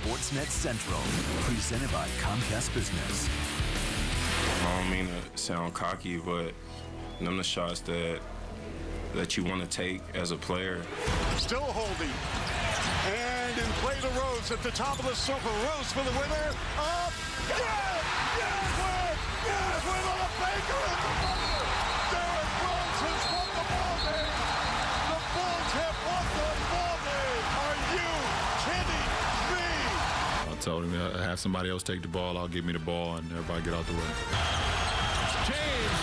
Sportsnet Central, presented by Comcast Business. I don't mean to sound cocky, but them the shots that you want to take as a player. Still holding. And in play to Rose at the top of the circle. Rose for the winner. Up. Yes! Yes! Yes! With a Baker at the buzzer. Derek Rose has won the ball game. The Bulls have won the ball game. Are you kidding me? I told him I have somebody else take the ball. I'll give me the ball and everybody get out the way. James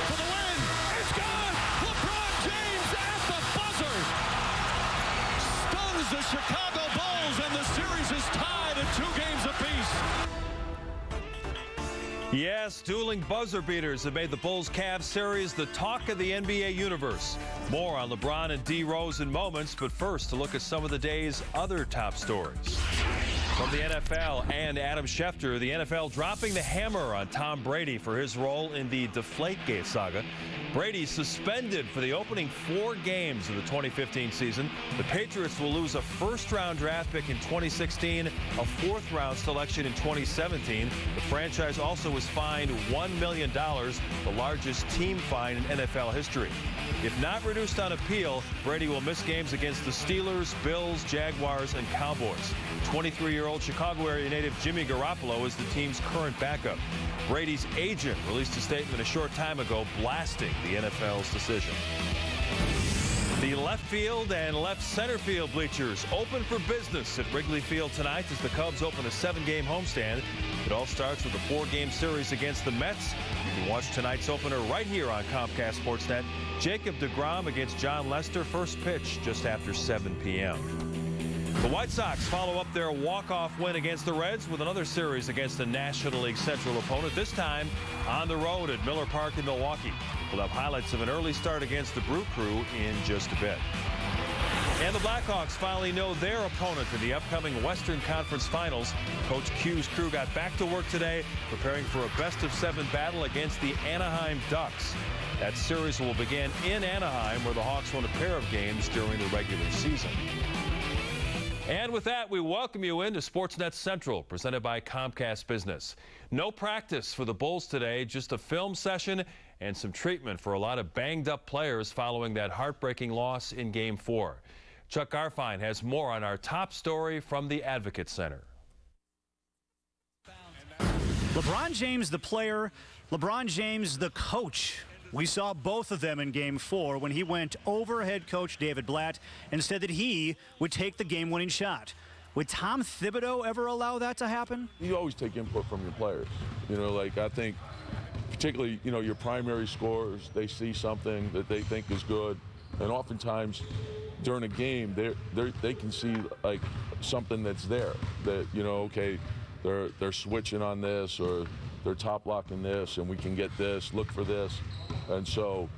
for the win. It's gone. LeBron James at the buzzer. Stuns the Chicago Bulls, and the series is tied at 2 games apiece. Yes, dueling buzzer beaters have made the Bulls-Cavs series the talk of the NBA universe. More on LeBron and D. Rose in moments, but first to look at some of the day's other top stories. From the NFL and Adam Schefter, the NFL dropping the hammer on Tom Brady for his role in the deflate-gate saga. Brady suspended for the opening 4 games of the 2015 season. The Patriots will lose a first-round draft pick in 2016, a 4th-round selection in 2017. The franchise also was fined $1 million, the largest team fine in NFL history. If not reduced on appeal, Brady will miss games against the Steelers, Bills, Jaguars, and Cowboys. 23-year-old Chicago area native Jimmy Garoppolo is the team's current backup. Brady's agent released a statement a short time ago blasting the NFL's decision. The left field and left center field bleachers open for business at Wrigley Field tonight as the Cubs open a 7-game homestand. It all starts with a 4-game series against the Mets. You can watch tonight's opener right here on Comcast Sportsnet. Jacob deGrom against John Lester. First pitch just after 7 p.m. The White Sox follow up their walk-off win against the Reds with another series against a National League Central opponent, this time on the road at Miller Park in Milwaukee. We'll have highlights of an early start against the Brew Crew in just a bit. And the Blackhawks finally know their opponent in the upcoming Western Conference Finals. Coach Q's crew got back to work today, preparing for a best-of-7 battle against the Anaheim Ducks. That series will begin in Anaheim, where the Hawks won a pair of games during the regular season. And with that, we welcome you into Sportsnet Central, presented by Comcast Business. No practice for the Bulls today, just a film session and some treatment for a lot of banged-up players following that heartbreaking loss in Game 4. Chuck Garfien has more on our top story from the Advocate Center. LeBron James, the player, LeBron James, the coach. We saw both of them in Game 4 when he went over head coach David Blatt and said that he would take the game-winning shot. Would Tom Thibodeau ever allow that to happen? You always take input from your players. You know, like I think particularly, you know, your primary scorers, they see something that they think is good. And oftentimes during a game, they can see like something that's there that, you know, okay, they're switching on this or they're top locking this and we can get this, look for this. And so,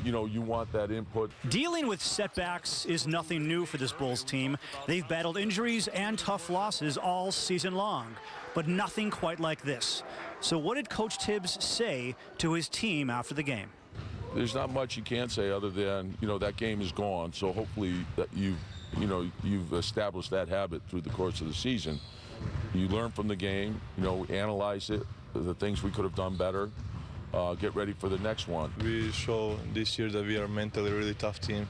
you know, you want that input. Dealing with setbacks is nothing new for this Bulls team. They've battled injuries and tough losses all season long, but nothing quite like this. So what did Coach Tibbs say to his team after the game? There's not much you can say other than, you know, that game is gone. So hopefully that you've established that habit through the course of the season. You learn from the game, you know, analyze it, the things we could have done better. Get ready for the next one. We show this year that we are a mentally really tough team,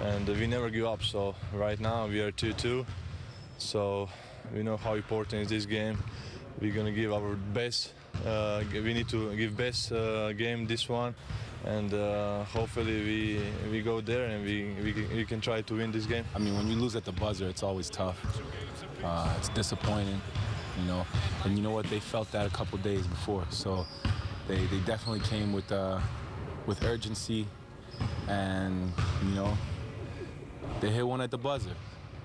and we never give up. So right now we are 2-2. So we know how important is this game. We're gonna give our best. We need to give best game this one, and hopefully we go there and we can try to win this game. I mean, when you lose at the buzzer, it's always tough. It's disappointing, you know. And you know what? They felt that a couple days before, so. They definitely came with urgency, and, you know, they hit one at the buzzer.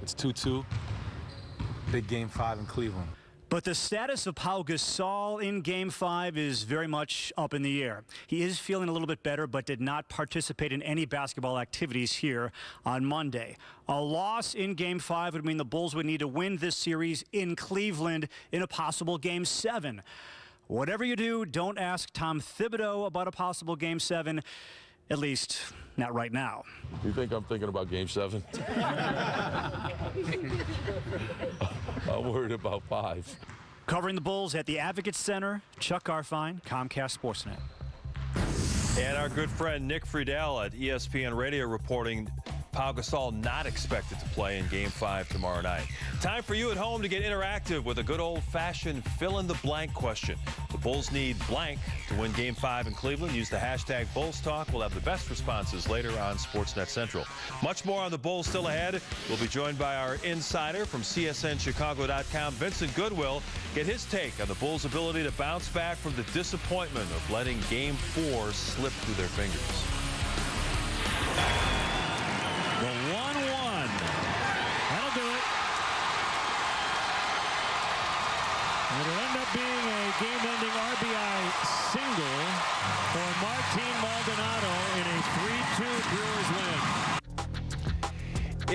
It's 2-2, big Game 5 in Cleveland. But the status of Pau Gasol in Game 5 is very much up in the air. He is feeling a little bit better, but did not participate in any basketball activities here on Monday. A loss in Game 5 would mean the Bulls would need to win this series in Cleveland in a possible Game 7. Whatever you do, don't ask Tom Thibodeau about a possible Game 7, at least not right now. You think I'm thinking about Game 7? worried about 5. Covering the Bulls at the Advocate Center, Chuck Garfine, Comcast Sportsnet. And our good friend Nick Friedel at ESPN Radio reporting Pau Gasol not expected to play in Game 5 tomorrow night. Time for you at home to get interactive with a good old-fashioned fill-in-the-blank question. The Bulls need blank to win Game 5 in Cleveland. Use the hashtag BullsTalk. We'll have the best responses later on Sportsnet Central. Much more on the Bulls still ahead. We'll be joined by our insider from CSNChicago.com, Vincent Goodwill. Get his take on the Bulls' ability to bounce back from the disappointment of letting Game 4 slip through their fingers. The 1-1. That'll do it. It'll end up being a game-ending RBI single for Martin Maldonado in a 3-2 Brewers win.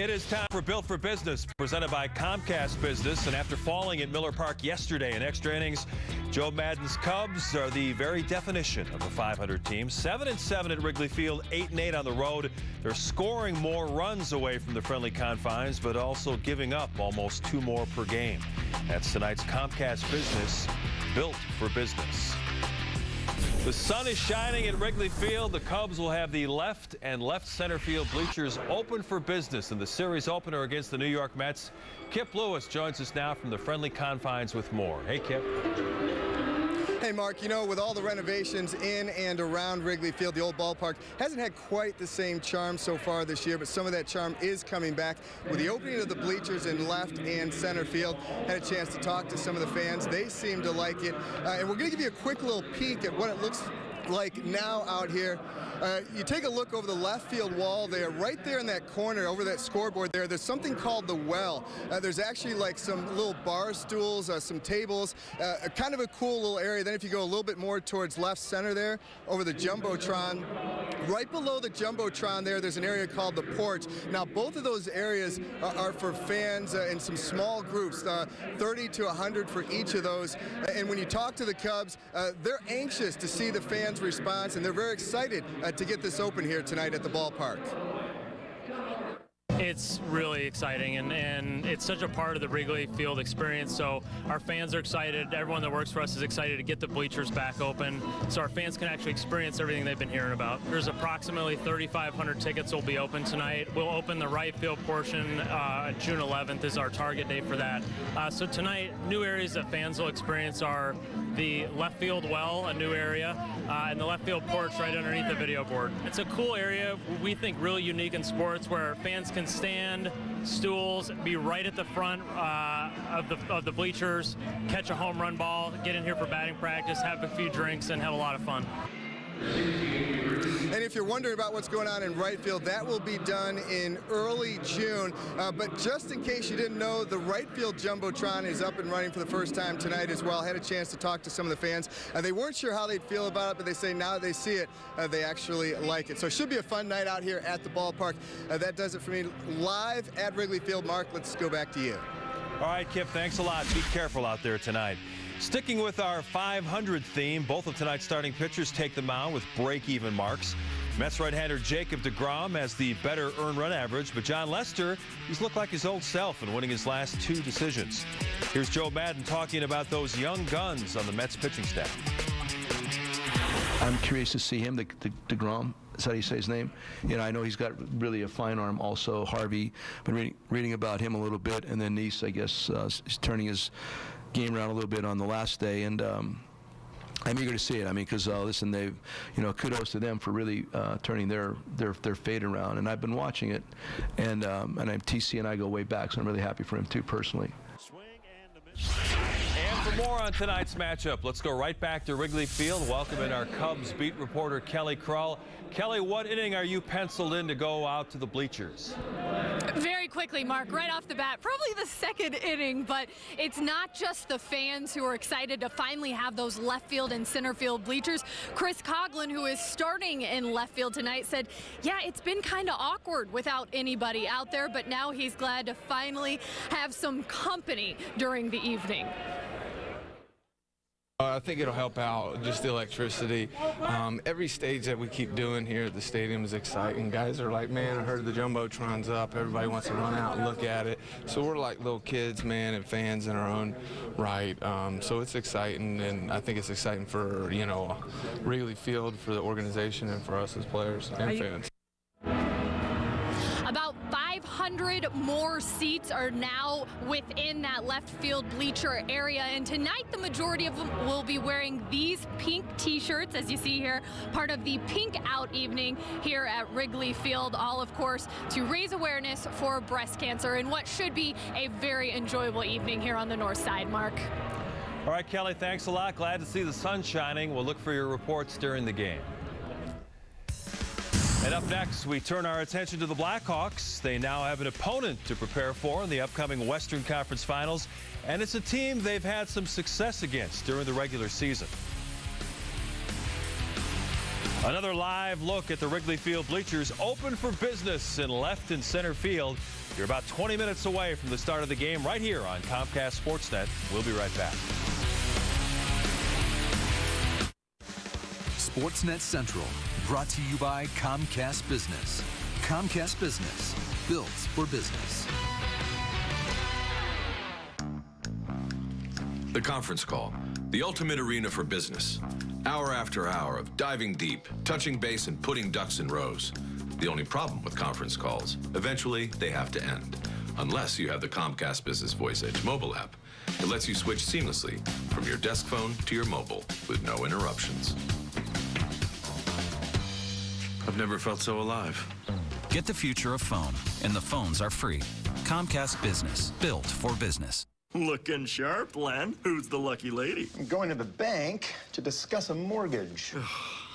It is time for Built for Business, presented by Comcast Business. And after falling at Miller Park yesterday in extra innings, Joe Maddon's Cubs are the very definition of a 500 team. 7-7 at Wrigley Field, 8-8 on the road. They're scoring more runs away from the friendly confines, but also giving up almost 2 more per game. That's tonight's Comcast Business, Built for Business. The sun is shining at Wrigley Field. The Cubs will have the left and left center field bleachers open for business in the series opener against the New York Mets. Kip Lewis joins us now from the friendly confines with more. Hey, Kip. Hey, Mark, you know, with all the renovations in and around Wrigley Field, the old ballpark hasn't had quite the same charm so far this year, but some of that charm is coming back. With the opening of the bleachers in left and center field, had a chance to talk to some of the fans. They seem to like it. And we're going to give you a quick little peek at what it looks like now out here. You take a look over the left field wall there, right there in that corner over that scoreboard there, there's something called the well. There's actually like some little bar stools, some tables, kind of a cool little area. Then if you go a little bit more towards left center there, over the Jumbotron, right below the Jumbotron there, there's an area called the porch. Now both of those areas are for fans in some small groups, 30 to 100 for each of those. And when you talk to the Cubs, they're anxious to see the fans' response, and they're very excited to get this open here tonight at the ballpark. It's really exciting, and it's such a part of the Wrigley Field experience. So our fans are excited. Everyone that works for us is excited to get the bleachers back open so our fans can actually experience everything they've been hearing about. There's approximately 3,500 tickets will be open tonight. We'll open the right field portion June 11th is our target date for that. So tonight, new areas that fans will experience are the left field well, a new area, and the left field porch right underneath the video board. It's a cool area, we think really unique in sports, where fans can stand, stools, be right at the front of the bleachers, catch a home run ball, get in here for batting practice, have a few drinks, and have a lot of fun. And if you're wondering about what's going on in right field, that will be done in early June. But just in case you didn't know, the right field Jumbotron is up and running for the first time tonight as well. I had a chance to talk to some of the fans. They weren't sure how they'd feel about it, but they say now that they see it, they actually like it. So it should be a fun night out here at the ballpark. That does it for me live at Wrigley Field. Mark, let's go back to you. All right, Kip, thanks a lot. Be careful out there tonight. Sticking with our 500 theme, both of tonight's starting pitchers take the mound with break-even marks. Mets right-hander Jacob deGrom has the better earned run average, but John Lester, he's looked like his old self in winning his last 2 decisions. Here's Joe Maddon talking about those young guns on the Mets pitching staff. I'm curious to see him, deGrom. Is that how you say his name? You know, I know he's got really a fine arm also. Harvey, been reading about him a little bit, and then Neese, I guess, is turning his game around a little bit on the last day, and I'm eager to see it. I mean, because listen, they've, you know, kudos to them for really turning their fate around, and I've been watching it, and TC and I go way back, so I'm really happy for him too personally. And for more on tonight's matchup, let's go right back to Wrigley Field. Welcome in our Cubs beat reporter Kelly Krull. Kelly, what inning are you penciled in to go out to the bleachers? Very quickly, Mark, right off the bat, probably the second inning, but it's not just the fans who are excited to finally have those left field and center field bleachers. Chris Coughlin, who is starting in left field tonight, said, yeah, it's been kind of awkward without anybody out there, but now he's glad to finally have some company during the evening. I think it'll help out, just the electricity. Every stage that we keep doing here at the stadium is exciting. Guys are like, man, I heard the Jumbotron's up. Everybody wants to run out and look at it. So we're like little kids, man, and fans in our own right. So it's exciting, and I think it's exciting for, you know, Wrigley Field, for the organization, and for us as players and fans. About 500 more seats are now within that left field bleacher area, and tonight the majority of them will be wearing these pink t-shirts, as you see here, part of the Pink Out evening here at Wrigley Field, all of course to raise awareness for breast cancer in what should be a very enjoyable evening here on the north side. Mark. All right, Kelly, thanks a lot. Glad to see the sun shining. We'll look for your reports during the game. And up next, we turn our attention to the Blackhawks. They now have an opponent to prepare for in the upcoming Western Conference Finals, and it's a team they've had some success against during the regular season. Another live look at the Wrigley Field bleachers, open for business in left and center field. You're about 20 minutes away from the start of the game right here on Comcast Sportsnet. We'll be right back. Sportsnet Central, brought to you by Comcast Business. Comcast Business, built for business. The conference call, the ultimate arena for business. Hour after hour of diving deep, touching base, and putting ducks in rows. The only problem with conference calls, eventually they have to end. Unless you have the Comcast Business Voice Edge mobile app. It lets you switch seamlessly from your desk phone to your mobile with no interruptions. I've never felt so alive. Get the future of phone, and the phones are free. Comcast Business, built for business. Looking sharp, Len. Who's the lucky lady? I'm going to the bank to discuss a mortgage.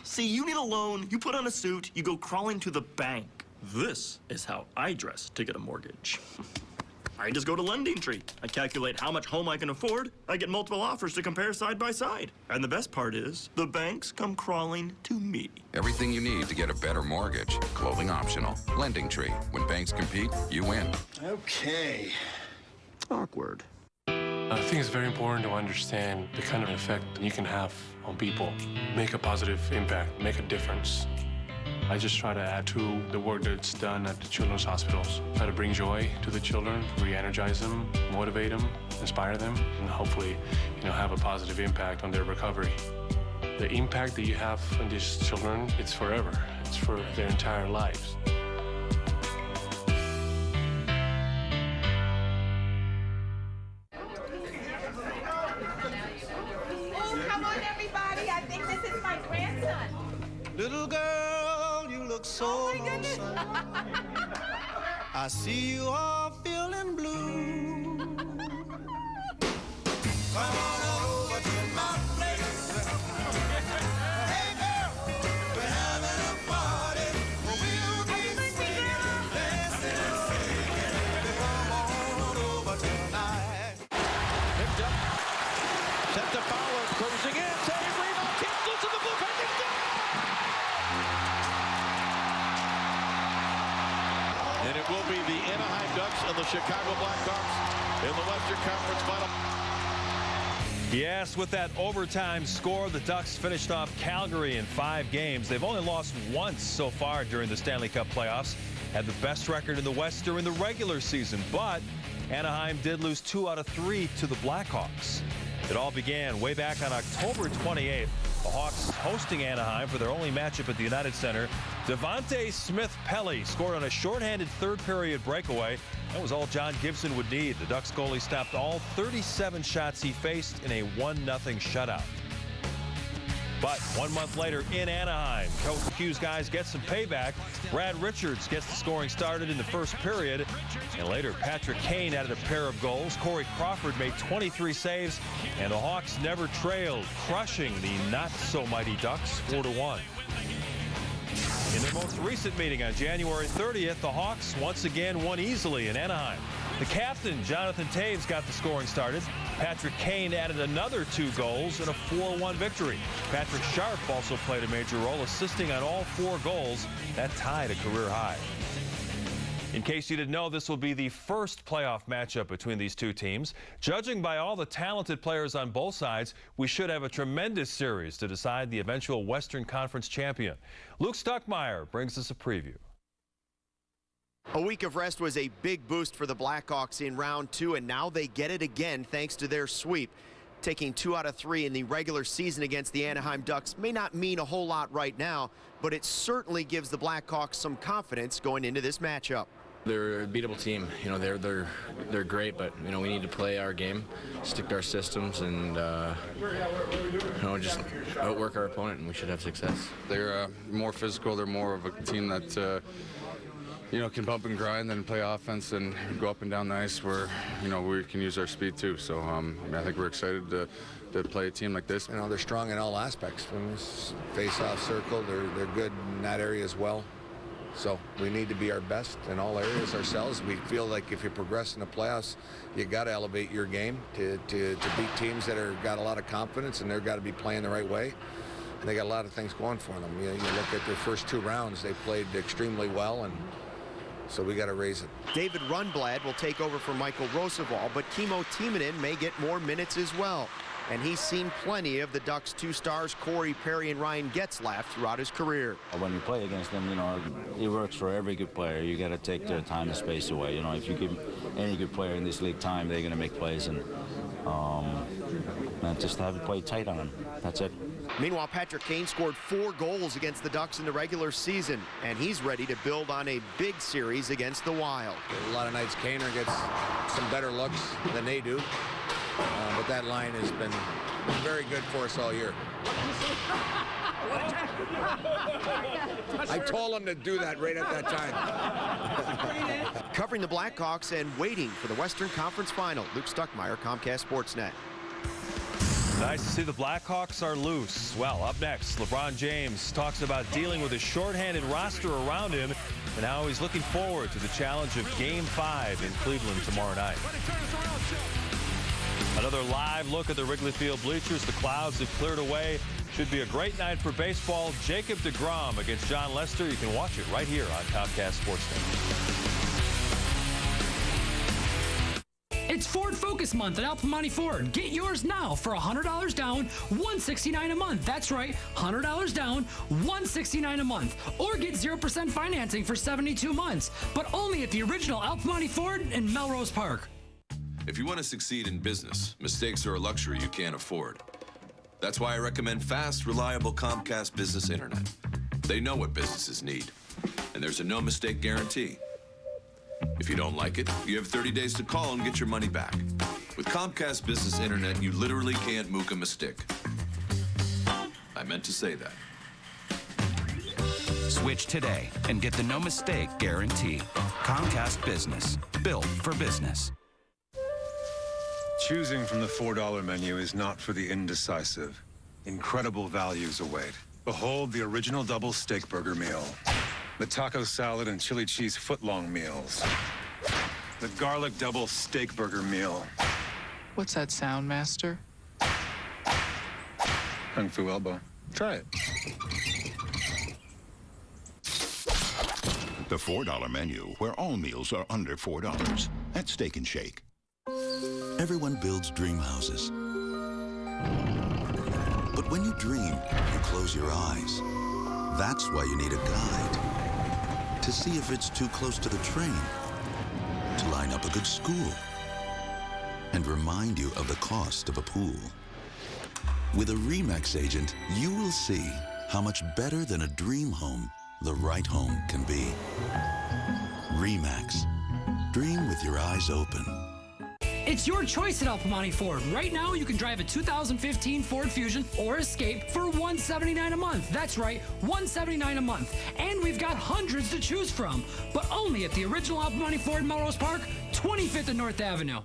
See, you need a loan, you put on a suit, you go crawling to the bank. This is how I dress to get a mortgage. I just go to LendingTree. I calculate how much home I can afford. I get multiple offers to compare side by side. And the best part is, the banks come crawling to me. Everything you need to get a better mortgage. Clothing optional. LendingTree. When banks compete, you win. Okay. Awkward. I think it's very important to understand the kind of effect you can have on people. Make a positive impact, make a difference. I just try to add to the work that's done at the children's hospitals. Try to bring joy to the children, re-energize them, motivate them, inspire them, and hopefully, have a positive impact on their recovery. The impact that you have on these children, it's forever. It's for their entire lives. Oh, come on, everybody. I think this is my grandson. Little girl, you look so lonesome. I see you all feeling blue. Come on over to my place. Hey girl, we're having a party. We'll be singing, dancing, and singing. Come on over tonight. Picked up, set to Fowler, cruising in, save, rebound, kick, loose in the blue paint, and it will be the Anaheim Ducks and the Chicago Blackhawks in the Western Conference Final. Yes, with that overtime score, the Ducks finished off Calgary in 5 games. They've only lost once so far during the Stanley Cup playoffs. Had the best record in the West during the regular season, but Anaheim did lose 2 out of 3 to the Blackhawks. It all began way back on October 28th. The Hawks hosting Anaheim for their only matchup at the United Center. Devontae Smith-Pelly scored on a shorthanded third-period breakaway. That was all John Gibson would need. The Ducks goalie stopped all 37 shots he faced in a 1-0 shutout. But 1 month later in Anaheim, Coach Q's guys get some payback. Brad Richards gets the scoring started in the first period. And later, Patrick Kane added a pair of goals. Corey Crawford made 23 saves. And the Hawks never trailed, crushing the not-so-mighty Ducks 4-1. In their most recent meeting on January 30th, the Hawks once again won easily in Anaheim. The captain, Jonathan Toews, got the scoring started. Patrick Kane added another 2 goals in a 4-1 victory. Patrick Sharp also played a major role, assisting on all 4 goals. That tied a career high. In case you didn't know, this will be the first playoff matchup between these two teams. Judging by all the talented players on both sides, we should have a tremendous series to decide the eventual Western Conference champion. Luke Stuckmeyer brings us a preview. A week of rest was a big boost for the Blackhawks in round 2, and now they get it again thanks to their sweep. Taking 2 out of 3 in the regular season against the Anaheim Ducks may not mean a whole lot right now, but it certainly gives the Blackhawks some confidence going into this matchup. They're a beatable team. You know, they're great, but you know, we need to play our game, stick to our systems, and you know, just outwork our opponent, and we should have success. They're more physical. They're more of a team that you know, can bump and grind and play offense and go up and down the ice where, you know, we can use our speed too. So I think we're excited to play a team like this. You know, they're strong in all aspects. From this face-off circle, they're good in that area as well. So we need to be our best in all areas ourselves. We feel like if you progress in the playoffs, you got to elevate your game to beat teams that are got a lot of confidence, and they've got to be playing the right way. And they got a lot of things going for them. You look at their first 2 rounds, they played extremely well, and so we got to raise it. David Rundblad will take over for Michael Roosevelt, but Kimmo Timonen may get more minutes as well. And he's seen plenty of the Ducks' 2 stars, Corey Perry and Ryan Getzlaf, throughout his career. When you play against them, you know, it works for every good player. You got to take their time and space away. You know, if you give any good player in this league time, they're going to make plays, and just have it play tight on them. That's it. Meanwhile, Patrick Kane scored 4 goals against the Ducks in the regular season, and he's ready to build on a big series against the Wild. A lot of nights Kaner gets some better looks than they do, but that line has been very good for us all year. I told him to do that right at that time. Covering the Blackhawks and waiting for the Western Conference Final, Luke Stuckmeyer, Comcast Sportsnet. Nice to see the Blackhawks are loose. Well, up next, LeBron James talks about dealing with a shorthanded roster around him and how he's looking forward to the challenge of Game 5 in Cleveland tomorrow night. Another live look at the Wrigley Field bleachers. The clouds have cleared away. Should be a great night for baseball. Jacob deGrom against John Lester. You can watch it right here on Comcast Sportsnet. It's Ford Focus Month at Alpamani Ford. Get yours now for $100 down, $169 a month. That's right, $100 down, $169 a month. Or get 0% financing for 72 months. But only at the original Alpamani Ford in Melrose Park. If you want to succeed in business, mistakes are a luxury you can't afford. That's why I recommend fast, reliable Comcast Business Internet. They know what businesses need, and there's a no-mistake guarantee. If you don't like it, you have 30 days to call and get your money back. With Comcast Business Internet, you literally can't mook a mistake. I meant to say that. Switch today and get the no-mistake guarantee. Comcast Business, built for business. Choosing from the $4 menu is not for the indecisive. Incredible values await. Behold the original double steak burger meal. The taco salad and chili cheese footlong meals. The garlic double steak burger meal. What's that sound, Master? Kung Fu elbow. Try it. The $4 menu, where all meals are under $4 at Steak and Shake. Everyone builds dream houses. But when you dream, you close your eyes. That's why you need a guide. To see if it's too close to the train. To line up a good school. And remind you of the cost of a pool. With a RE/MAX agent, you will see how much better than a dream home the right home can be. RE/MAX. Dream with your eyes open. It's your choice at Alpamani Ford. Right now, you can drive a 2015 Ford Fusion or Escape for $179 a month. That's right, $179 a month. And we've got hundreds to choose from, but only at the original Alpamani Ford Melrose Park, 25th and North Avenue.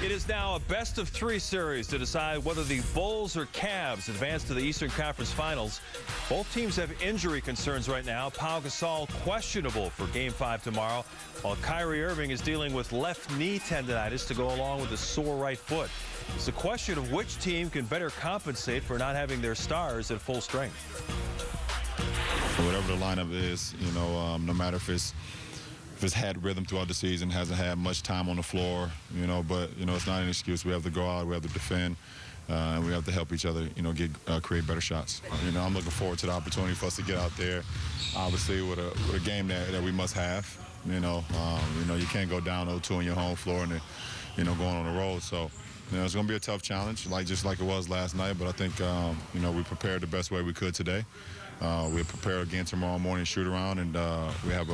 It is now a best-of-3 series to decide whether the Bulls or Cavs advance to the Eastern Conference Finals. Both teams have injury concerns right now. Pau Gasol questionable for Game 5 tomorrow, while Kyrie Irving is dealing with left knee tendonitis to go along with a sore right foot. It's a question of which team can better compensate for not having their stars at full strength. Whatever the lineup is, you know, no matter if it's has had rhythm throughout the season, hasn't had much time on the floor, but, it's not an excuse. We have to go out, we have to defend, and we have to help each other, create better shots. I'm looking forward to the opportunity for us to get out there, obviously, with a game that we must have. You can't go down 0-2 on your home floor and then, going on the road. So, it's going to be a tough challenge, just like it was last night, but I think, we prepared the best way we could today. We'll prepare again tomorrow morning, shoot around, and we have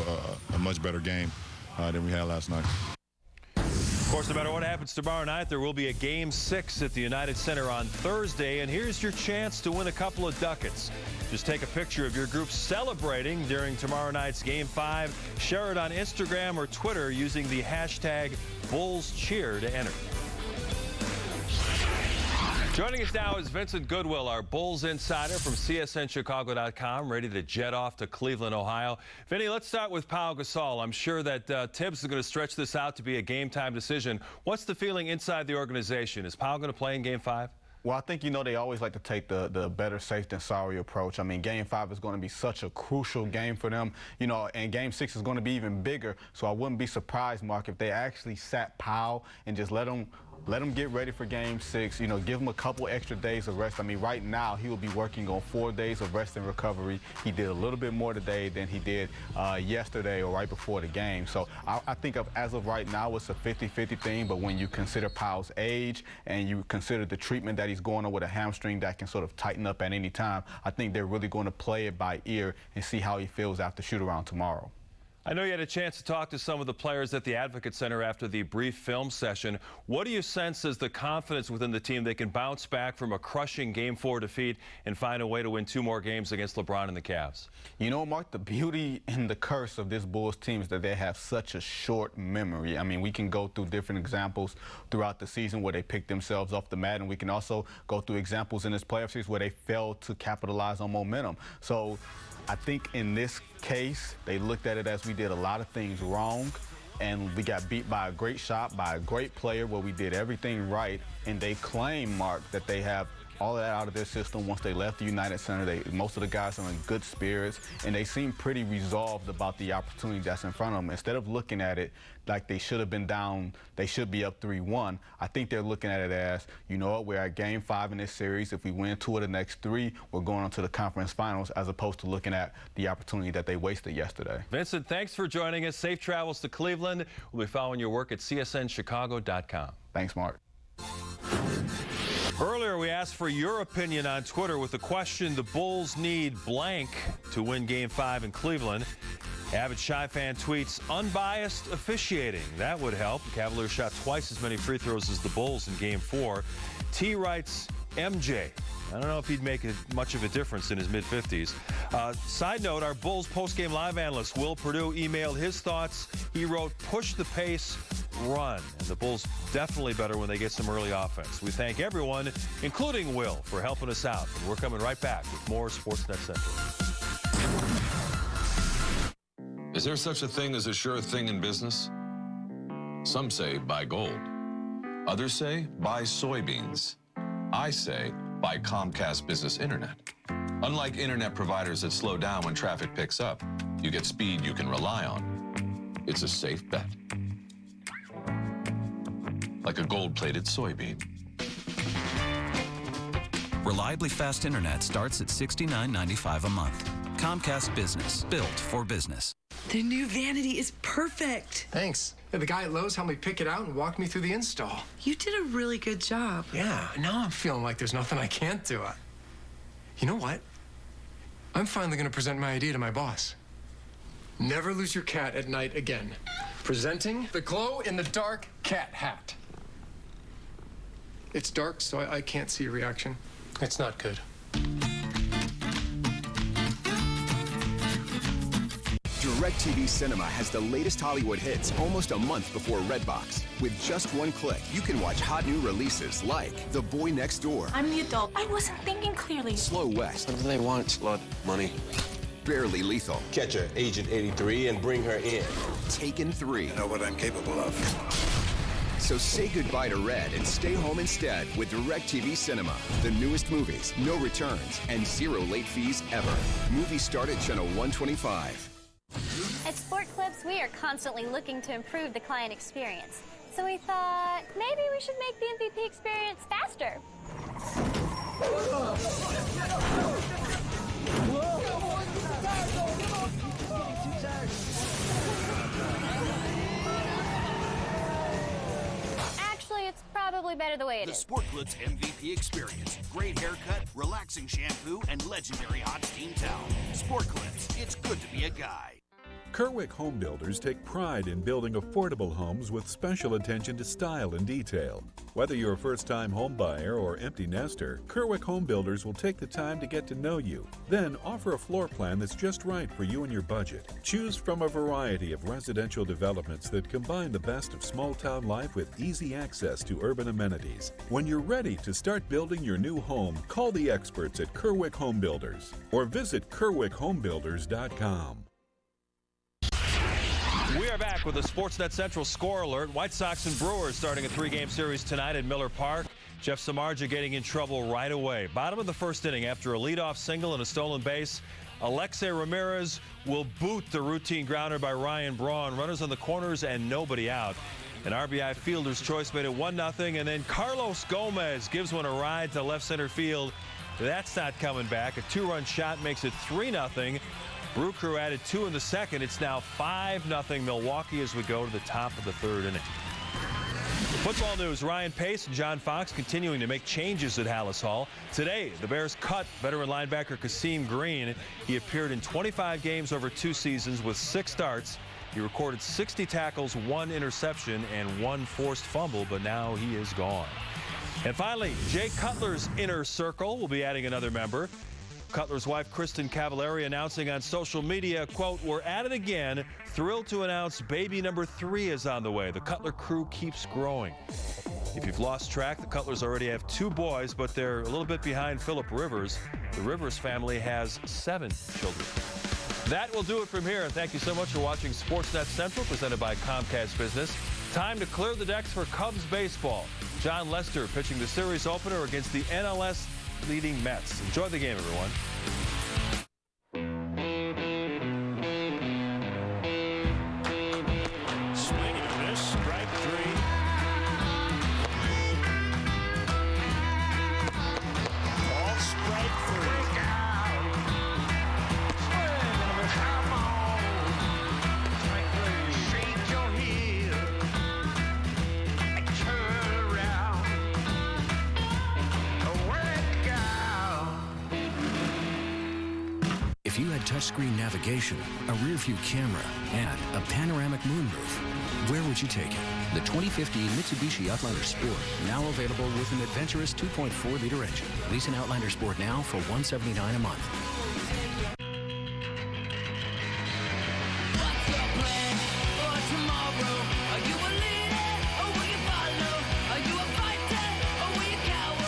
a much better game than we had last night. Of course, no matter what happens tomorrow night, there will be a Game 6 at the United Center on Thursday, and here's your chance to win a couple of ducats. Just take a picture of your group celebrating during tomorrow night's Game 5. Share it on Instagram or Twitter using the hashtag BullsCheer to enter. Joining us now is Vincent Goodwill, our Bulls insider from CSNChicago.com, ready to jet off to Cleveland, Ohio. Vinny, let's start with Pau Gasol. I'm sure that Tibbs is going to stretch this out to be a game-time decision. What's the feeling inside the organization? Is Pau going to play in Game 5? Well, I think, they always like to take the better safe than sorry approach. I mean, Game 5 is going to be such a crucial game for them, and Game 6 is going to be even bigger. So I wouldn't be surprised, Mark, if they actually sat Pau and just let him get ready for Game 6, give him a couple extra days of rest. I mean, right now, he will be working on 4 days of rest and recovery. He did a little bit more today than he did yesterday or right before the game. So I think as of right now, it's a 50-50 thing, but when you consider Pau's age and you consider the treatment that he's going on with a hamstring that can sort of tighten up at any time, I think they're really going to play it by ear and see how he feels after shoot-around tomorrow. I know you had a chance to talk to some of the players at the Advocate Center after the brief film session. What do you sense as the confidence within the team they can bounce back from a crushing Game 4 defeat and find a way to win 2 more games against LeBron and the Cavs? Mark, the beauty and the curse of this Bulls team is that they have such a short memory. I mean, we can go through different examples throughout the season where they picked themselves off the mat, and we can also go through examples in this playoff series where they failed to capitalize on momentum. So I think in this case, they looked at it as we did a lot of things wrong, and we got beat by a great shot, by a great player where we did everything right, and they claim, Mark, that they have all of that out of their system once they left the United Center. Most of the guys are in good spirits, and they seem pretty resolved about the opportunity that's in front of them. Instead of looking at it like they should have been down, they should be up 3-1, I think they're looking at it as, we're at Game 5 in this series. If we win 2 of the next 3, we're going on to the conference finals, as opposed to looking at the opportunity that they wasted yesterday. Vincent, thanks for joining us. Safe travels to Cleveland. We'll be following your work at CSNChicago.com. Thanks, Mark. Earlier, we asked for your opinion on Twitter with the question, the Bulls need blank to win Game 5 in Cleveland. Avid Shy fan tweets, unbiased officiating. That would help. The Cavaliers shot twice as many free throws as the Bulls in Game 4. T writes, MJ. I don't know if he'd make much of a difference in his mid-50s. Side note, our Bulls post-game live analyst, Will Perdue, emailed his thoughts. He wrote, push the pace, run. And the Bulls definitely better when they get some early offense. We thank everyone, including Will, for helping us out. And we're coming right back with more Sportsnet Central. Is there such a thing as a sure thing in business? Some say buy gold. Others say buy soybeans. I say buy Comcast Business Internet. Unlike internet providers that slow down when traffic picks up, you get speed you can rely on. It's a safe bet. Like a gold-plated soybean. Reliably fast internet starts at $69.95 a month. Comcast Business, built for business. The new vanity is perfect. Thanks. Yeah, the guy at Lowe's helped me pick it out and walk me through the install. You did a really good job. Yeah, now I'm feeling like there's nothing I can't do. You know what? I'm finally going to present my idea to my boss. Never lose your cat at night again. Presenting the glow-in-the-dark cat hat. It's dark, so I can't see a reaction. It's not good. DirecTV Cinema has the latest Hollywood hits almost a month before Redbox. With just one click, you can watch hot new releases like The Boy Next Door. I'm the adult. I wasn't thinking clearly. Slow West. What do they want? Blood, money. Barely Lethal. Catch her, Agent 83, and bring her in. Taken 3. I know what I'm capable of. So say goodbye to Red and stay home instead with DirecTV Cinema. The newest movies, no returns, and 0 late fees ever. Movies start at channel 125. At Sport Clips, We are constantly looking to improve the client experience. So we thought maybe we should make the MVP experience faster. Actually, it's probably better the way it is. The Sportclips MVP experience. Great haircut, relaxing shampoo, and legendary hot steam towel. Sportclips, it's good to be a guy. Kerwick Home Builders take pride in building affordable homes with special attention to style and detail. Whether you're a first-time home buyer or empty nester, Kerwick Home Builders will take the time to get to know you, then offer a floor plan that's just right for you and your budget. Choose from a variety of residential developments that combine the best of small-town life with easy access to urban amenities. When you're ready to start building your new home, call the experts at Kerwick Home Builders or visit kerwickhomebuilders.com. We are back with a Sportsnet Central score alert. White Sox and Brewers starting a 3-game series tonight at Miller Park. Jeff Samardzija getting in trouble right away. Bottom of the first inning after a leadoff single and a stolen base. Alexei Ramirez will boot the routine grounder by Ryan Braun. Runners on the corners and nobody out. An RBI fielder's choice made it 1-0, and then Carlos Gomez gives one a ride to left center field. That's not coming back. A 2-run shot makes it 3-0. Brew Crew added 2 in the second. It's now 5-0 Milwaukee as we go to the top of the third inning. Football news, Ryan Pace and John Fox continuing to make changes at Hallis Hall. Today, the Bears cut veteran linebacker Kasim Green. He appeared in 25 games over 2 seasons with 6 starts. He recorded 60 tackles, 1 interception, and 1 forced fumble, but now he is gone. And finally, Jay Cutler's inner circle will be adding another member. Cutler's wife, Kristen Cavallari, announcing on social media, quote, "We're at it again. Thrilled to announce baby number 3 is on the way. The Cutler crew keeps growing." If you've lost track, the Cutlers already have 2 boys, but they're a little bit behind Philip Rivers. The Rivers family has 7 children. That will do it from here. Thank you so much for watching Sportsnet Central, presented by Comcast Business. Time to clear the decks for Cubs baseball. John Lester pitching the series opener against the NLS leading Mets. Enjoy the game, everyone. Swing and a miss, strike 3. All strike 3. Swing and a miss, come on. Strike 3. Shake your heel. Turn around. If you had touchscreen navigation, a rear-view camera, and a panoramic moonroof, where would you take it? The 2015 Mitsubishi Outlander Sport, now available with an adventurous 2.4-liter engine. Lease an Outlander Sport now for $179 a month.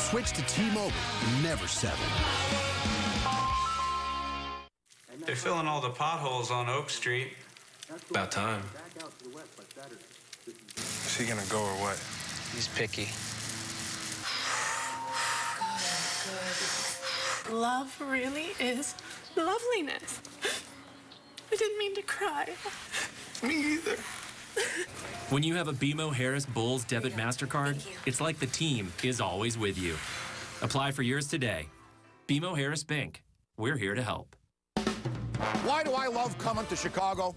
Switch to T-Mobile and never settle. They're filling all the potholes on Oak Street. About time. Is he gonna go or what? He's picky. Love really is loveliness. I didn't mean to cry. Me either. When you have a BMO Harris Bulls Debit MasterCard, it's like the team is always with you. Apply for yours today. BMO Harris Bank. We're here to help. Why do I love coming to Chicago?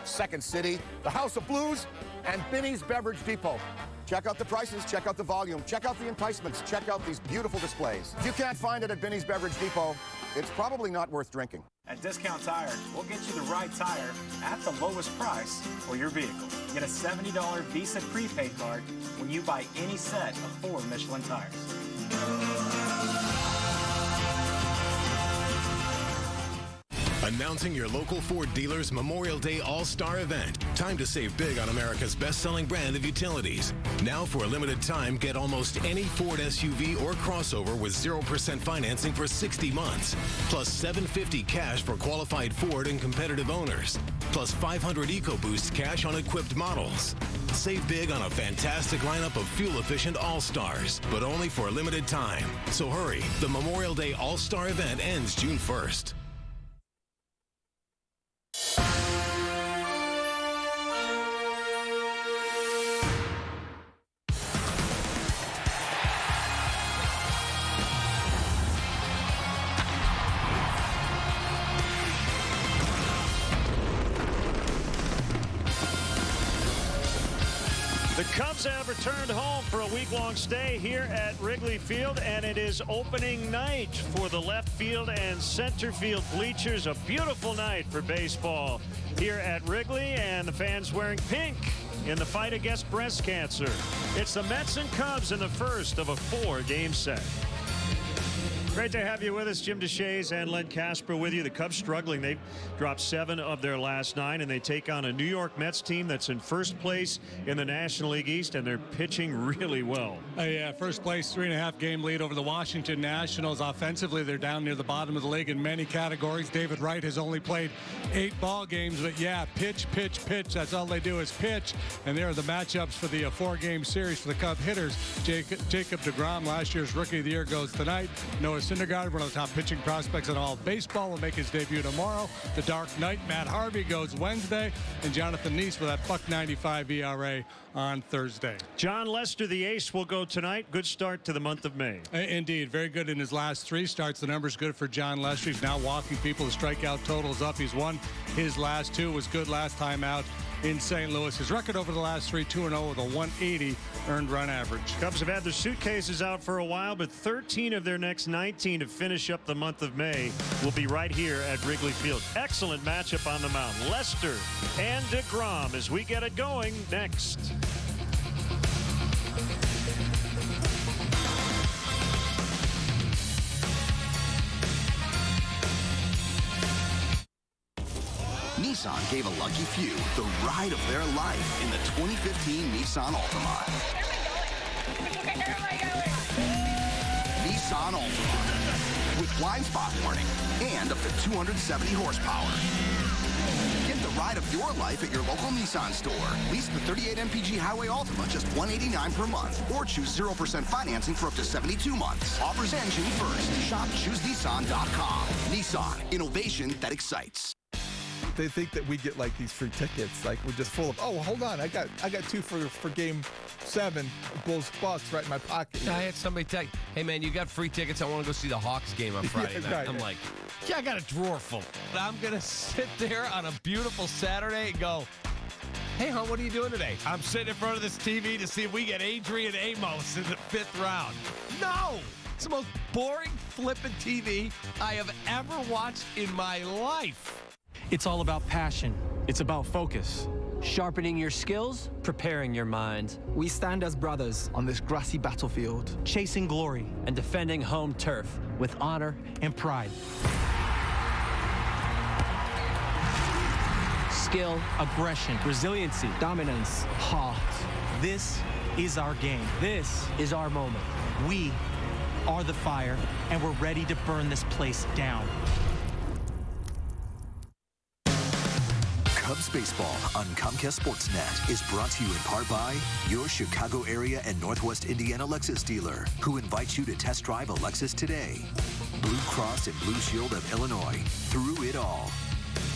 Second City, the House of Blues, and Binny's Beverage Depot. Check out the prices, check out the volume, check out the enticements, check out these beautiful displays. If you can't find it at Binny's Beverage Depot, it's probably not worth drinking. At Discount Tire, we'll get you the right tire at the lowest price for your vehicle. Get a $70 Visa prepaid card when you buy any set of 4 Michelin tires. Announcing your local Ford dealer's Memorial Day All-Star event. Time to save big on America's best-selling brand of utilities. Now, for a limited time, get almost any Ford SUV or crossover with 0% financing for 60 months. Plus $750 cash for qualified Ford and competitive owners. Plus $500 EcoBoost cash on equipped models. Save big on a fantastic lineup of fuel-efficient All-Stars, but only for a limited time. So hurry. The Memorial Day All-Star event ends June 1st. Cubs have returned home for a week-long stay here at Wrigley Field, and it is opening night for the left field and center field bleachers. A beautiful night for baseball here at Wrigley, and the fans wearing pink in the fight against breast cancer. It's the Mets and Cubs in the first of a 4-game set. Great to have you with us. Jim DeShays and Len Casper with you. The Cubs struggling. They've dropped 7 of their last 9, and they take on a New York Mets team that's in first place in the National League East, and they're pitching really well. Yeah, first place, 3.5-game lead over the Washington Nationals. Offensively, they're down near the bottom of the league in many categories. David Wright has only played 8 ball games, but yeah, pitch, pitch, pitch. That's all they do is pitch. And there are the matchups for the 4-game series for the Cub hitters. Jacob deGrom, last year's Rookie of the Year, goes tonight. Noah Syndergaard, one of the top pitching prospects in all of baseball, will make his debut tomorrow. The Dark Knight, Matt Harvey, goes Wednesday, and Jonathan Neese with that .95 ERA on Thursday. John Lester, the ace, will go tonight. Good start to the month of May. Indeed, very good in his last 3 starts. The number's good for John Lester. He's now walking people. The strikeout total's up. He's won his last 2. Was good last time out in St. Louis. His record over the last 3, 2-0 with a 180 earned run average. Cubs have had their suitcases out for a while, but 13 of their next 19 to finish up the month of May will be right here at Wrigley Field. Excellent matchup on the mound. Lester and deGrom as we get it going next. Nissan gave a lucky few the ride of their life in the 2015 Nissan Altima. Nissan Altima with blind spot warning and up to 270 horsepower. Get the ride of your life at your local Nissan store. Lease the 38 MPG Highway Altima just $189 per month, or choose 0% financing for up to 72 months. Offers end June 1st. Shop ChooseNissan.com. Nissan, innovation that excites. They think that we get like these free tickets, like we're just full of, oh, hold on, I got 2 for game 7, Bulls Bucks right in my pocket. I had somebody tell me, hey man, you got free tickets, I want to go see the Hawks game on Friday night. Right. I'm like, yeah, I got a drawer full. But I'm gonna sit there on a beautiful Saturday and go, hey hon, what are you doing today? I'm sitting in front of this TV to see if we get Adrian Amos in the 5th round. No! It's the most boring flippin' TV I have ever watched in my life. It's all about passion. It's about focus. Sharpening your skills, preparing your mind. We stand as brothers on this grassy battlefield, chasing glory and defending home turf with honor and pride. Skill, aggression, resiliency, dominance, heart. This is our game. This is our moment. We are the fire, and we're ready to burn this place down. Cubs baseball on Comcast Sportsnet is brought to you in part by your Chicago area and Northwest Indiana Lexus dealer, who invites you to test drive a Lexus today. Blue Cross and Blue Shield of Illinois, through it all.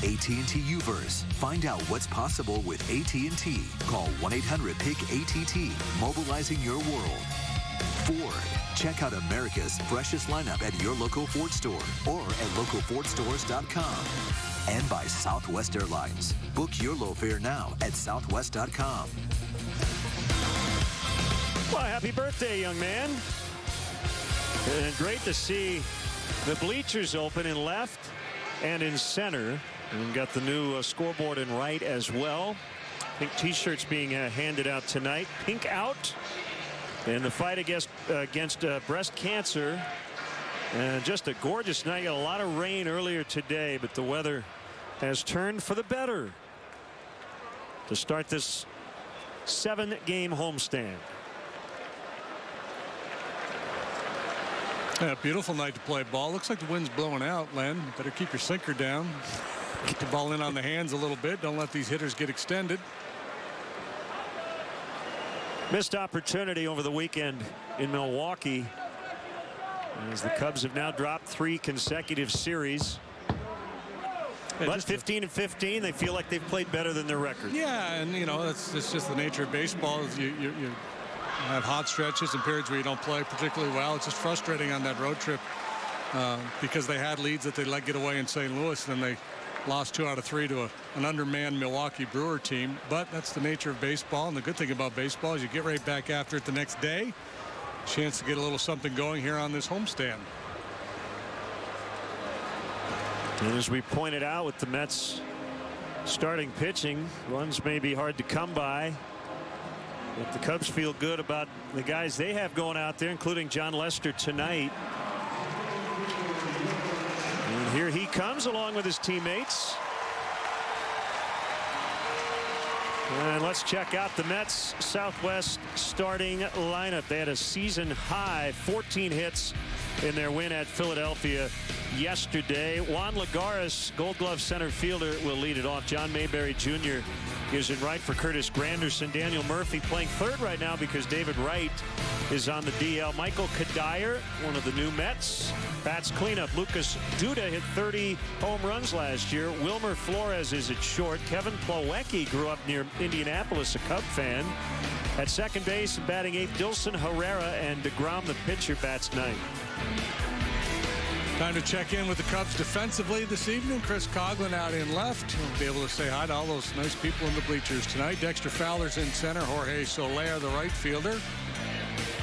AT&T Uverse. Find out what's possible with AT&T. Call 1-800-PIC-ATT, mobilizing your world. Ford. Check out America's freshest lineup at your local Ford store or at localfordstores.com. And by Southwest Airlines. Book your low fare now at southwest.com. Well, happy birthday, young man. And great to see the bleachers open in left and in center. And we've got the new scoreboard in right as well. Pink t-shirts being handed out tonight. Pink out. And the fight against breast cancer. And just a gorgeous night. A lot of rain earlier today, but the weather has turned for the better to start this 7-game homestand. Yeah, beautiful night to play ball. Looks like the wind's blowing out, Len. Better keep your sinker down. Keep the ball in on the hands a little bit. Don't let these hitters get extended. Missed opportunity over the weekend in Milwaukee, as the Cubs have now dropped 3 consecutive series. But 15-15, they feel like they've played better than their record. Yeah, and you know, it's just the nature of baseball. You have hot stretches and periods where you don't play particularly well. It's just frustrating on that road trip because they had leads that they let get away in St. Louis, and they lost 2 out of 3 to an undermanned Milwaukee Brewer team. But that's the nature of baseball. And the good thing about baseball is you get right back after it the next day. Chance to get a little something going here on this homestand. And as we pointed out with the Mets starting pitching, runs may be hard to come by. But the Cubs feel good about the guys they have going out there, including John Lester tonight. And here he comes along with his teammates. And let's check out the Mets Southwest starting lineup. They had a season high 14 hits in their win at Philadelphia yesterday. Juan Lagares, Gold Glove center fielder, will lead it off. John Mayberry Jr. is in right for Curtis Granderson. Daniel Murphy playing third right now because David Wright is on the DL. Michael Kadire, one of the new Mets, bats cleanup. Lucas Duda hit 30 home runs last year. Wilmer Flores is at short. Kevin Plawecki grew up near Indianapolis, a Cub fan. At second base and batting eighth, Dilson Herrera, and DeGrom, the pitcher, bats ninth. Time to check in with the Cubs defensively this evening. Chris Coughlin out in left. He'll be able to say hi to all those nice people in the bleachers tonight. Dexter Fowler's in center. Jorge Soler, the right fielder.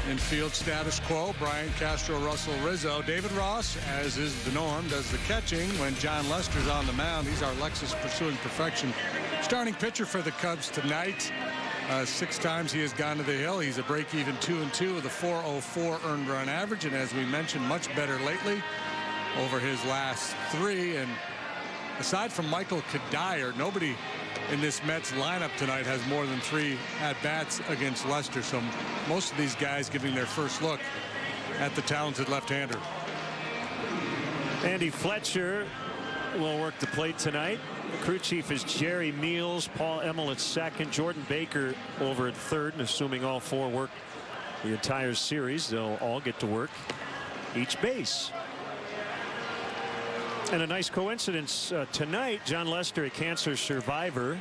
Infield status quo. Brian Castro, Russell Rizzo. David Ross, as is the norm, does the catching when John Lester's on the mound. He's our Lexus pursuing perfection starting pitcher for the Cubs tonight. 6 times he has gone to the hill. He's a break-even 2-2 with a 4.04 earned run average, and as we mentioned, much better lately over his last 3. And aside from Michael Kadire, nobody in this Mets lineup tonight has more than 3 at-bats against Lester. So most of these guys giving their first look at the talented left-hander. Andy Fletcher will work the plate tonight. The crew chief is Jerry Meals. Paul Emmel at second. Jordan Baker over at third. And assuming all 4 work the entire series, they'll all get to work each base. And a nice coincidence tonight, John Lester, a cancer survivor,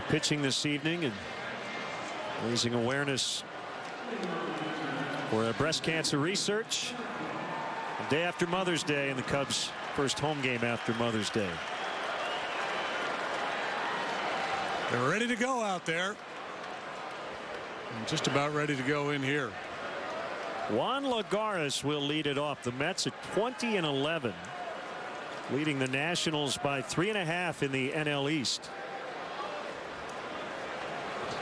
pitching this evening and raising awareness for breast cancer research. The day after Mother's Day, and the Cubs' first home game after Mother's Day. They're ready to go out there. And just about ready to go in here. Juan Lagares will lead it off. The Mets at 20-11, leading the Nationals by 3.5 in the NL East.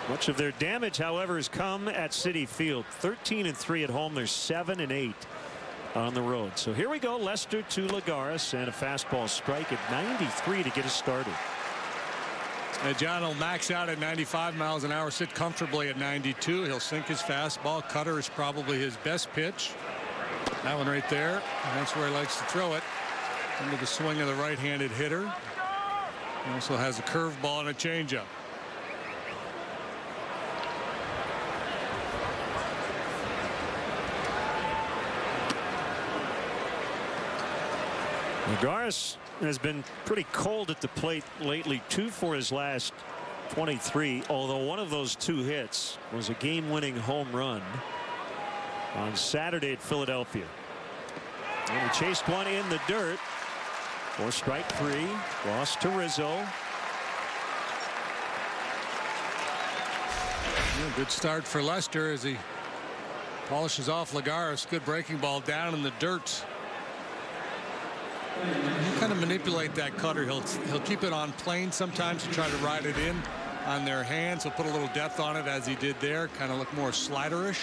Much of their damage, however, has come at Citi Field. 13-3 at home. They're 7-8 on the road. So here we go. Lester to Lagares, and a fastball strike at 93 to get us started. John will max out at 95 miles an hour, sit comfortably at 92. He'll sink his fastball. Cutter is probably his best pitch. That one right there. And that's where he likes to throw it. Under the swing of the right-handed hitter. He also has a curveball and a changeup. Lagares has been pretty cold at the plate lately. 2 for his last 23, although one of those 2 hits was a game-winning home run on Saturday at Philadelphia. And he chased one in the dirt for strike 3. Lost to Rizzo. Yeah, good start for Lester as he polishes off Lagares. Good breaking ball down in the dirt. He'll kind of manipulate that cutter. He'll keep it on plane sometimes to try to ride it in on their hands. He'll put a little depth on it as he did there. Kind of look more sliderish.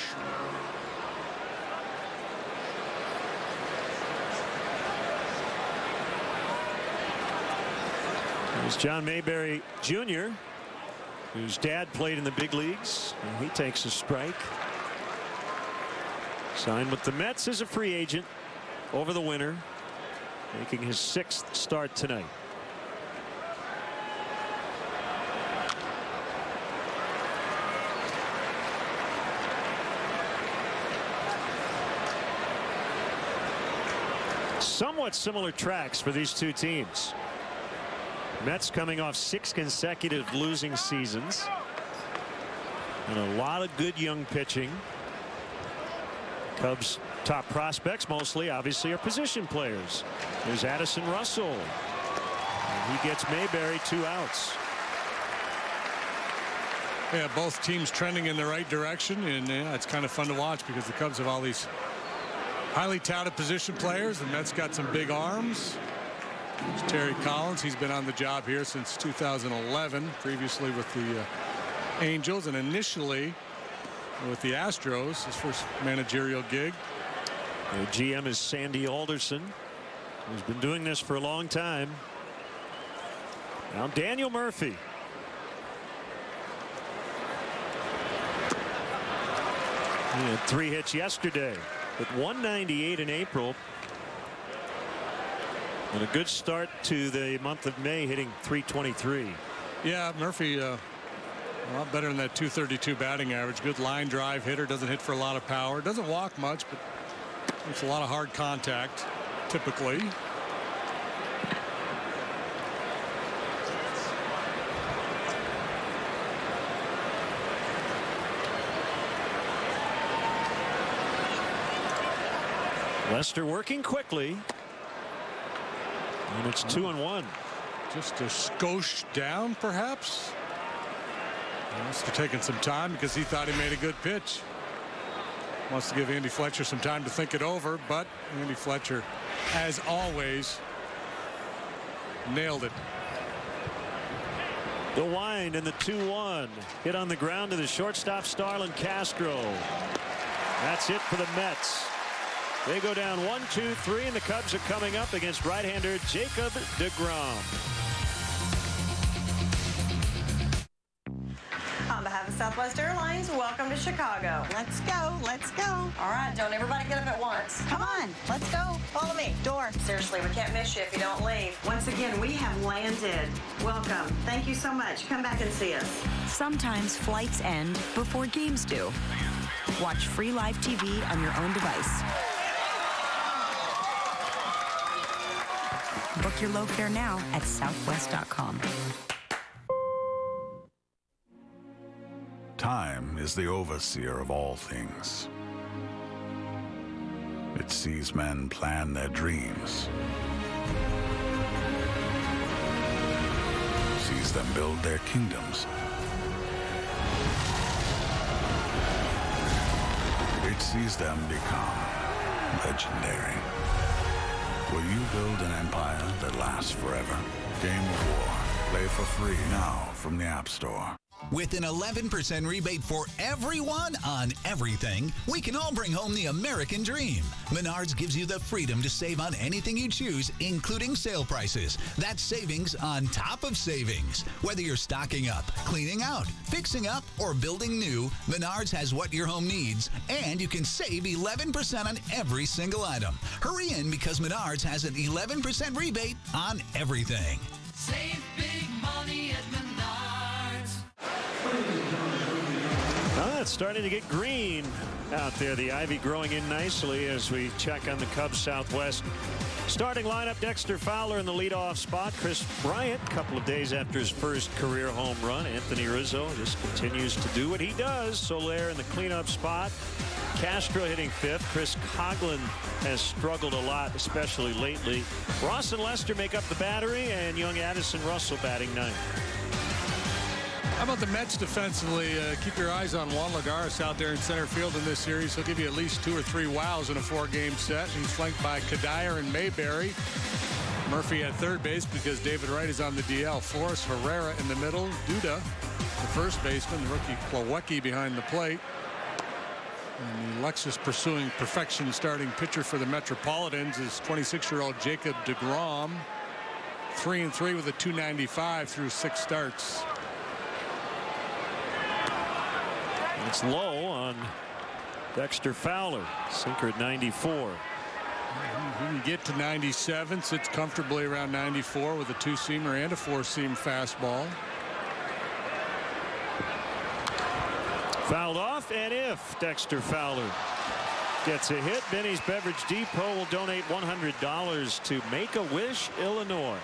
There's John Mayberry Jr., whose dad played in the big leagues, and he takes a strike. Signed with the Mets as a free agent over the winter, making his 6th start tonight. Somewhat similar tracks for these 2 teams. Mets coming off 6 consecutive losing seasons, and a lot of good young pitching. Cubs' top prospects mostly obviously are position players. There's Addison Russell. He gets Mayberry 2 outs. Yeah, both teams trending in the right direction, and it's kind of fun to watch because the Cubs have all these highly touted position players. The Mets got some big arms. There's Terry Collins. He's been on the job here since 2011, previously with the Angels, and initially with the Astros, his first managerial gig. The GM is Sandy Alderson, who's been doing this for a long time. Now Daniel Murphy. He had 3 hits yesterday, but 198 in April. And a good start to the month of May, hitting .323. Yeah, Murphy a lot better than that .232 batting average. Good line drive hitter. Doesn't hit for a lot of power. Doesn't walk much, but makes a lot of hard contact typically. Lester working quickly. And it's 2-1. Just a skosh down, perhaps. Lester taking some time because he thought he made a good pitch. Wants to give Andy Fletcher some time to think it over, but Andy Fletcher, as always, nailed it. The wind and the 2-1. Hit on the ground to the shortstop, Starlin Castro. That's it for the Mets. They go down 1-2-3, and the Cubs are coming up against right-hander Jacob deGrom. On behalf of Southwest Airlines, welcome to Chicago. Let's go. Let's go. All right, don't everybody get up at once. Come on. Let's go. Follow me. Door. Seriously, we can't miss you if you don't leave. Once again, we have landed. Welcome. Thank you so much. Come back and see us. Sometimes flights end before games do. Watch free live TV on your own device. Book your low fare now at southwest.com. Time is the overseer of all things. It sees men plan their dreams, sees them build their kingdoms. It sees them become legendary. Will you build an empire that lasts forever? Game of War. Play for free now from the App Store. With an 11% rebate for everyone on everything, we can all bring home the American dream. Menards gives you the freedom to save on anything you choose, including sale prices. That's savings on top of savings. Whether you're stocking up, cleaning out, fixing up, or building new, Menards has what your home needs, and you can save 11% on every single item. Hurry in because Menards has an 11% rebate on everything. Save big money at Menards. Well, it's starting to get green out there. The ivy growing in nicely as we check on the Cubs Southwest starting lineup. Dexter Fowler in the leadoff spot. Chris Bryant, a couple of days after his first career home run. Anthony Rizzo just continues to do what he does. Soler in the cleanup spot. Castro hitting fifth. Chris Coughlin has struggled a lot, especially lately. Ross and Lester make up the battery, and young Addison Russell batting ninth. How about the Mets defensively? Keep your eyes on Juan Lagares out there in center field in this series. He'll give you at least 2 or 3 wows in a 4-game set. He's flanked by Kadire and Mayberry. Murphy at third base because David Wright is on the DL. Flores Herrera in the middle. Duda, the first baseman. The rookie Plawecki behind the plate. And the Lexus pursuing perfection starting pitcher for the Metropolitans is 26-year-old Jacob deGrom. 3-3 with a .295 through 6 starts. It's low on Dexter Fowler. Sinker at 94. He can get to 97. Sits comfortably around 94 with a 2-seamer and a 4-seam fastball. Fouled off, and if Dexter Fowler gets a hit, Benny's Beverage Depot will donate $100 to Make-A-Wish, Illinois.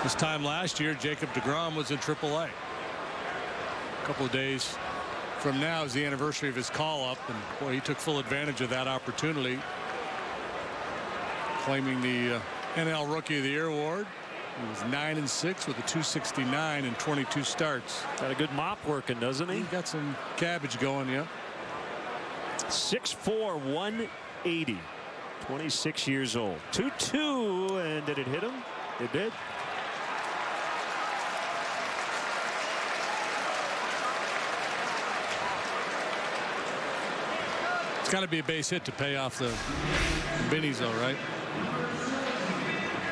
This time last year, Jacob deGrom was in AAA. A couple of days from now is the anniversary of his call-up, and boy, he took full advantage of that opportunity. claiming the NL Rookie of the Year award. He was 9-6 with a 269 and 22 starts. Got a good mop working, doesn't he? He got some cabbage going, yeah. 6'4", 180. 26 years old. 2-2, and did it hit him? It did. It's got to be a base hit to pay off the Binnies, though, right?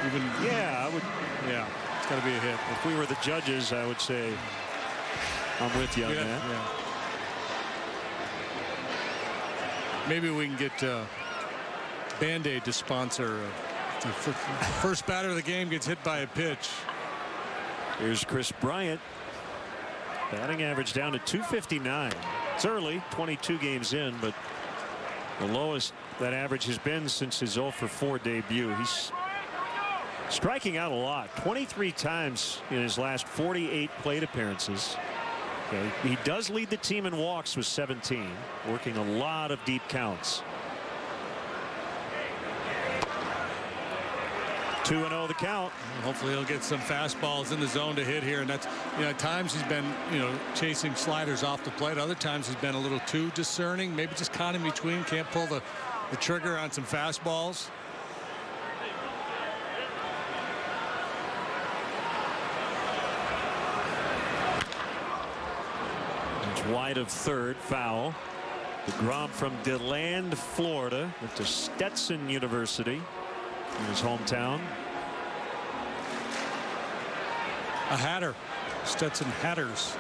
Even yeah, I would. Yeah, it's got to be a hit. If we were the judges, I would say I'm with you on that. Yeah. Maybe we can get Band-Aid to sponsor. The first batter of the game gets hit by a pitch. Here's Chris Bryant. Batting average down to 259. It's early, 22 games in, but the lowest that average has been since his 0-for-4 debut. He's striking out a lot, 23 times in his last 48 plate appearances. Okay. He does lead the team in walks with 17, working a lot of deep counts. 2-0 the count. Hopefully he'll get some fastballs in the zone to hit here, and that's, at times he's been, chasing sliders off the plate. Other times he's been a little too discerning, maybe just caught in between, can't pull the trigger on some fastballs. It's wide of third, foul. DeGrom from DeLand, Florida, went to Stetson University in his hometown. A Hatter. Stetson Hatters.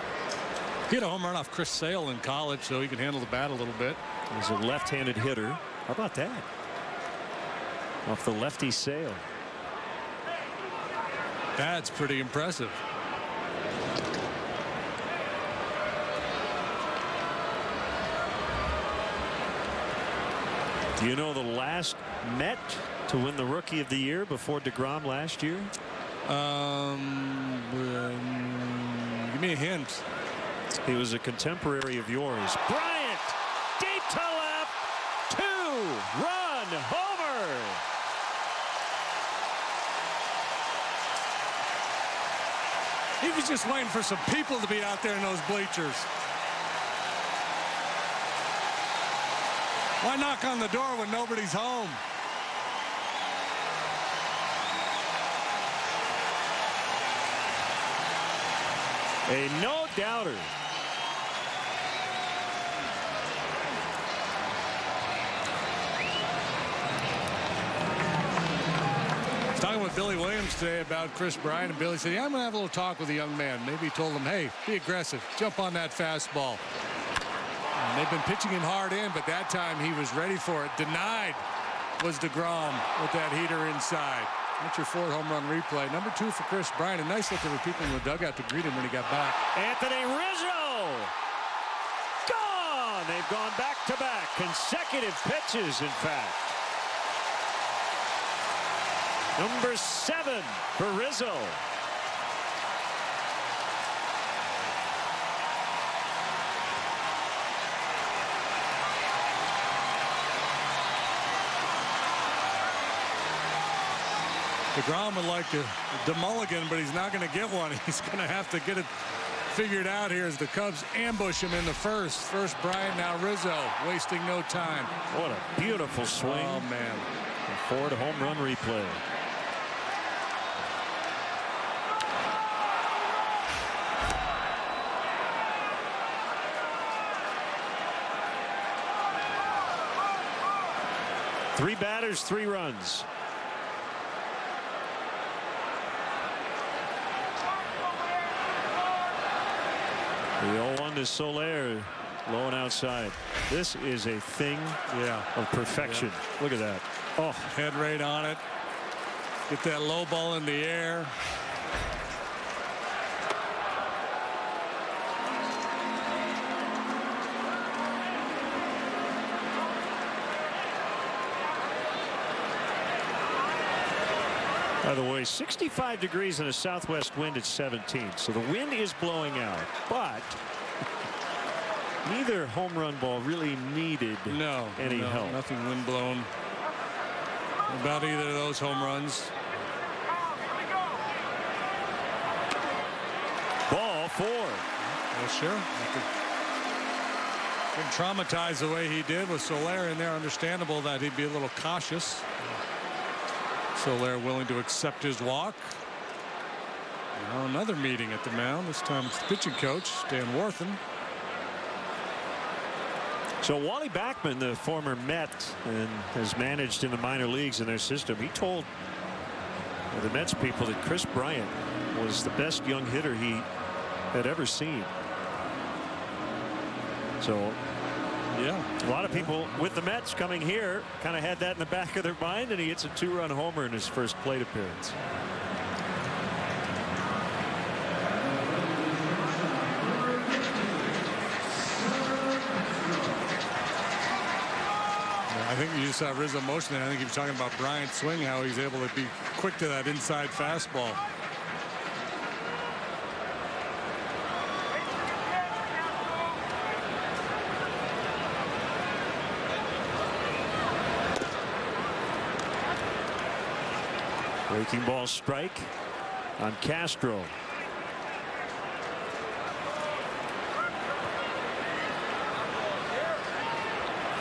He had a home run off Chris Sale in college, so he can handle the bat a little bit. He's a left-handed hitter. How about that? Off the lefty Sale. That's pretty impressive. Do you know the last Met to win the Rookie of the Year before DeGrom last year? Give me a hint. He was a contemporary of yours. Bryant, deep to left, 2-run homer. He was just waiting for some people to be out there in those bleachers. Why knock on the door when nobody's home? A no-doubter. I was talking with Billy Williams today about Chris Bryant, and Billy said, yeah, I'm going to have a little talk with the young man. Maybe he told him, hey, be aggressive. Jump on that fastball. And they've been pitching him hard in, but that time he was ready for it. Denied was DeGrom with that heater inside. That's your 4 home run replay. Number 2 for Chris Bryant. A nice look at the people in the dugout to greet him when he got back. Anthony Rizzo. Gone. They've gone back-to-back. Consecutive pitches, in fact. Number 7 for Rizzo. DeGrom would like to mulligan, but he's not going to get one. He's going to have to get it figured out here as the Cubs ambush him in the first. First Bryant, now Rizzo, wasting no time. What a beautiful swing. Oh, man. A Ford home run replay. Three batters, 3 runs. The 0-1 to Soler, low and outside. This is a thing of perfection. Yeah. Look at that. Oh, head right on it. Get that low ball in the air. By the way, 65 degrees and a southwest wind at 17. So the wind is blowing out, but neither home run ball really needed any help. Nothing wind blown. about either of those home runs. Ball 4. Well, sure. Been traumatized the way he did with Soler in there. Understandable that he'd be a little cautious. Soler willing to accept his walk. Now another meeting at the mound. This time it's the pitching coach, Dan Warthen. So Wally Backman, the former Met and has managed in the minor leagues in their system, he told the Mets people that Chris Bryant was the best young hitter he had ever seen. So yeah, a lot of people with the Mets coming here kind of had that in the back of their mind, and he hits a 2-run homer in his first plate appearance. I think you saw Rizzo motion there. I think he was talking about Bryant's swing, how he's able to be quick to that inside fastball. Breaking ball strike on Castro.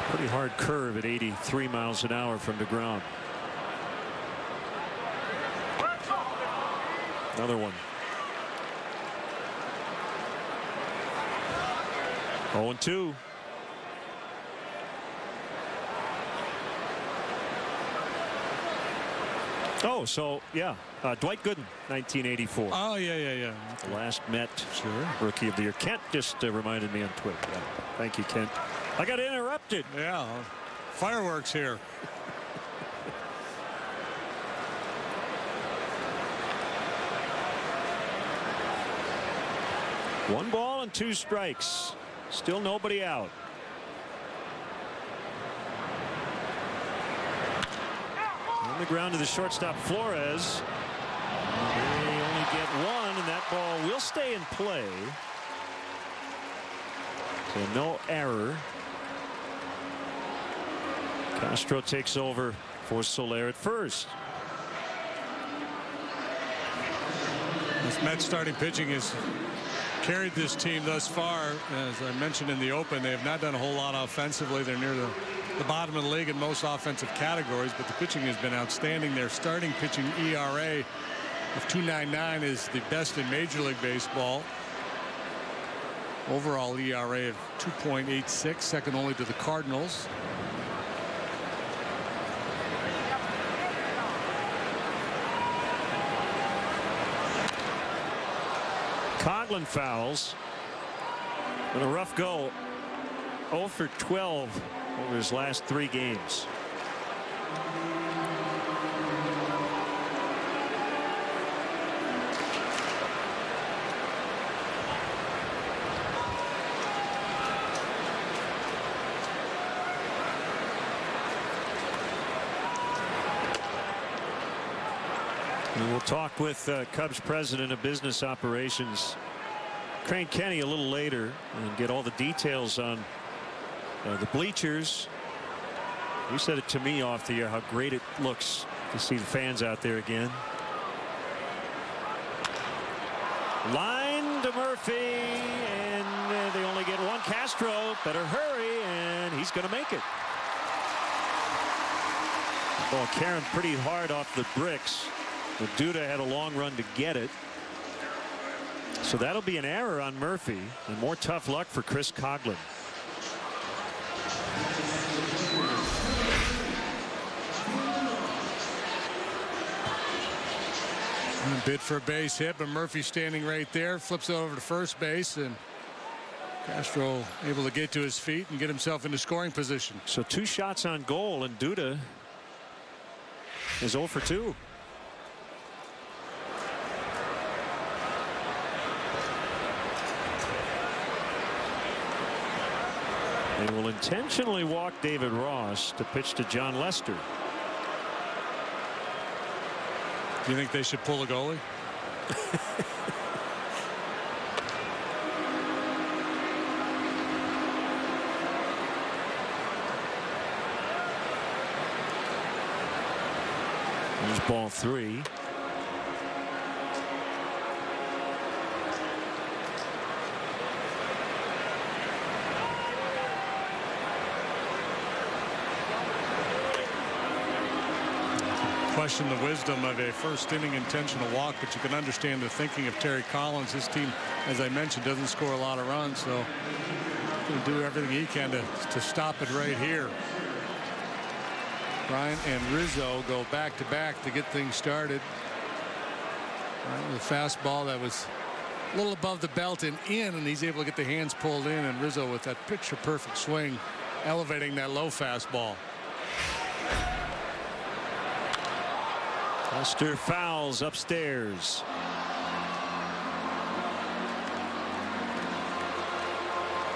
Pretty hard curve at 83 miles an hour from the ground. Another one. 0-2. Oh, so yeah, Dwight Gooden, 1984. Oh yeah. The last Met rookie of the year. Kent just reminded me on Twitter. Yeah. Thank you, Kent. I got interrupted. Yeah, fireworks here. One ball and 2 strikes. Still nobody out. On the ground to the shortstop, Flores. They only get one, and that ball will stay in play. So no error. Castro takes over for Soler at first. This Mets starting pitching has carried this team thus far. As I mentioned in the open, they have not done a whole lot offensively. They're near the bottom of the league in most offensive categories, but the pitching has been outstanding. Their starting pitching ERA of 2.99 is the best in Major League Baseball. Overall ERA of 2.86, second only to the Cardinals. Coghlan fouls. With a rough go. 0 for 12 over his last 3 games. And we'll talk with Cubs president of business operations, Crane Kenny, a little later and get all the details on the bleachers. He said it to me off the air how great it looks to see the fans out there again. Line to Murphy, and they only get one. Castro better hurry, and he's going to make it. Ball carrying pretty hard off the bricks. But Duda had a long run to get it. So that'll be an error on Murphy, and more tough luck for Chris Coghlan. Bid for a base hit, but Murphy standing right there, flips it over to first base, and Castro able to get to his feet and get himself into scoring position. So 2 shots on goal, and Duda is 0 for 2. They will intentionally walk David Ross to pitch to John Lester. Do you think they should pull a goalie? Here's ball 3. Question the wisdom of a first inning intentional walk, but you can understand the thinking of Terry Collins. His team, as I mentioned, doesn't score a lot of runs, so he's going to do everything he can to stop it right here. Bryant and Rizzo go back to back to get things started. The fastball that was a little above the belt and in, and he's able to get the hands pulled in, and Rizzo with that picture perfect swing elevating that low fastball. Lester fouls upstairs.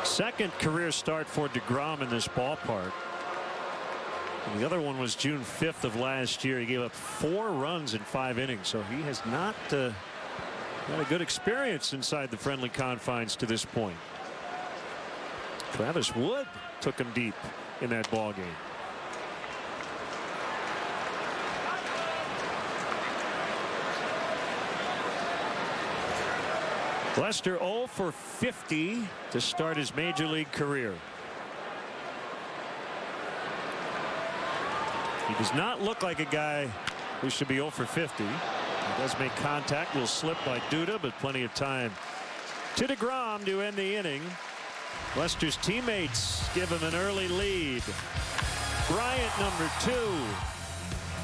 Second career start for DeGrom in this ballpark. And the other one was June 5th of last year. He gave up 4 runs in 5 innings, so he has not had a good experience inside the friendly confines to this point. Travis Wood took him deep in that ball game. Lester 0 for 50 to start his major league career. He does not look like a guy who should be 0 for 50. He does make contact, will slip by Duda, but plenty of time to DeGrom to end the inning. Lester's teammates give him an early lead. Bryant number 2.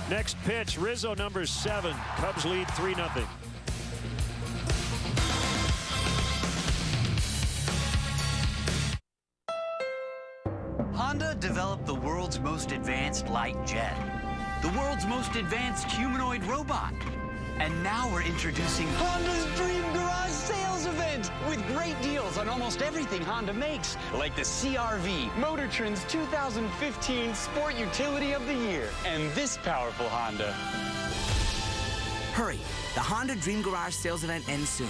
Next pitch, Rizzo number 7. Cubs lead 3-0. Honda developed the world's most advanced light jet, the world's most advanced humanoid robot. And now we're introducing Honda's Dream Garage Sales Event with great deals on almost everything Honda makes, like the CR-V, Motor Trend's 2015 Sport Utility of the Year, and this powerful Honda. Hurry, the Honda Dream Garage Sales Event ends soon.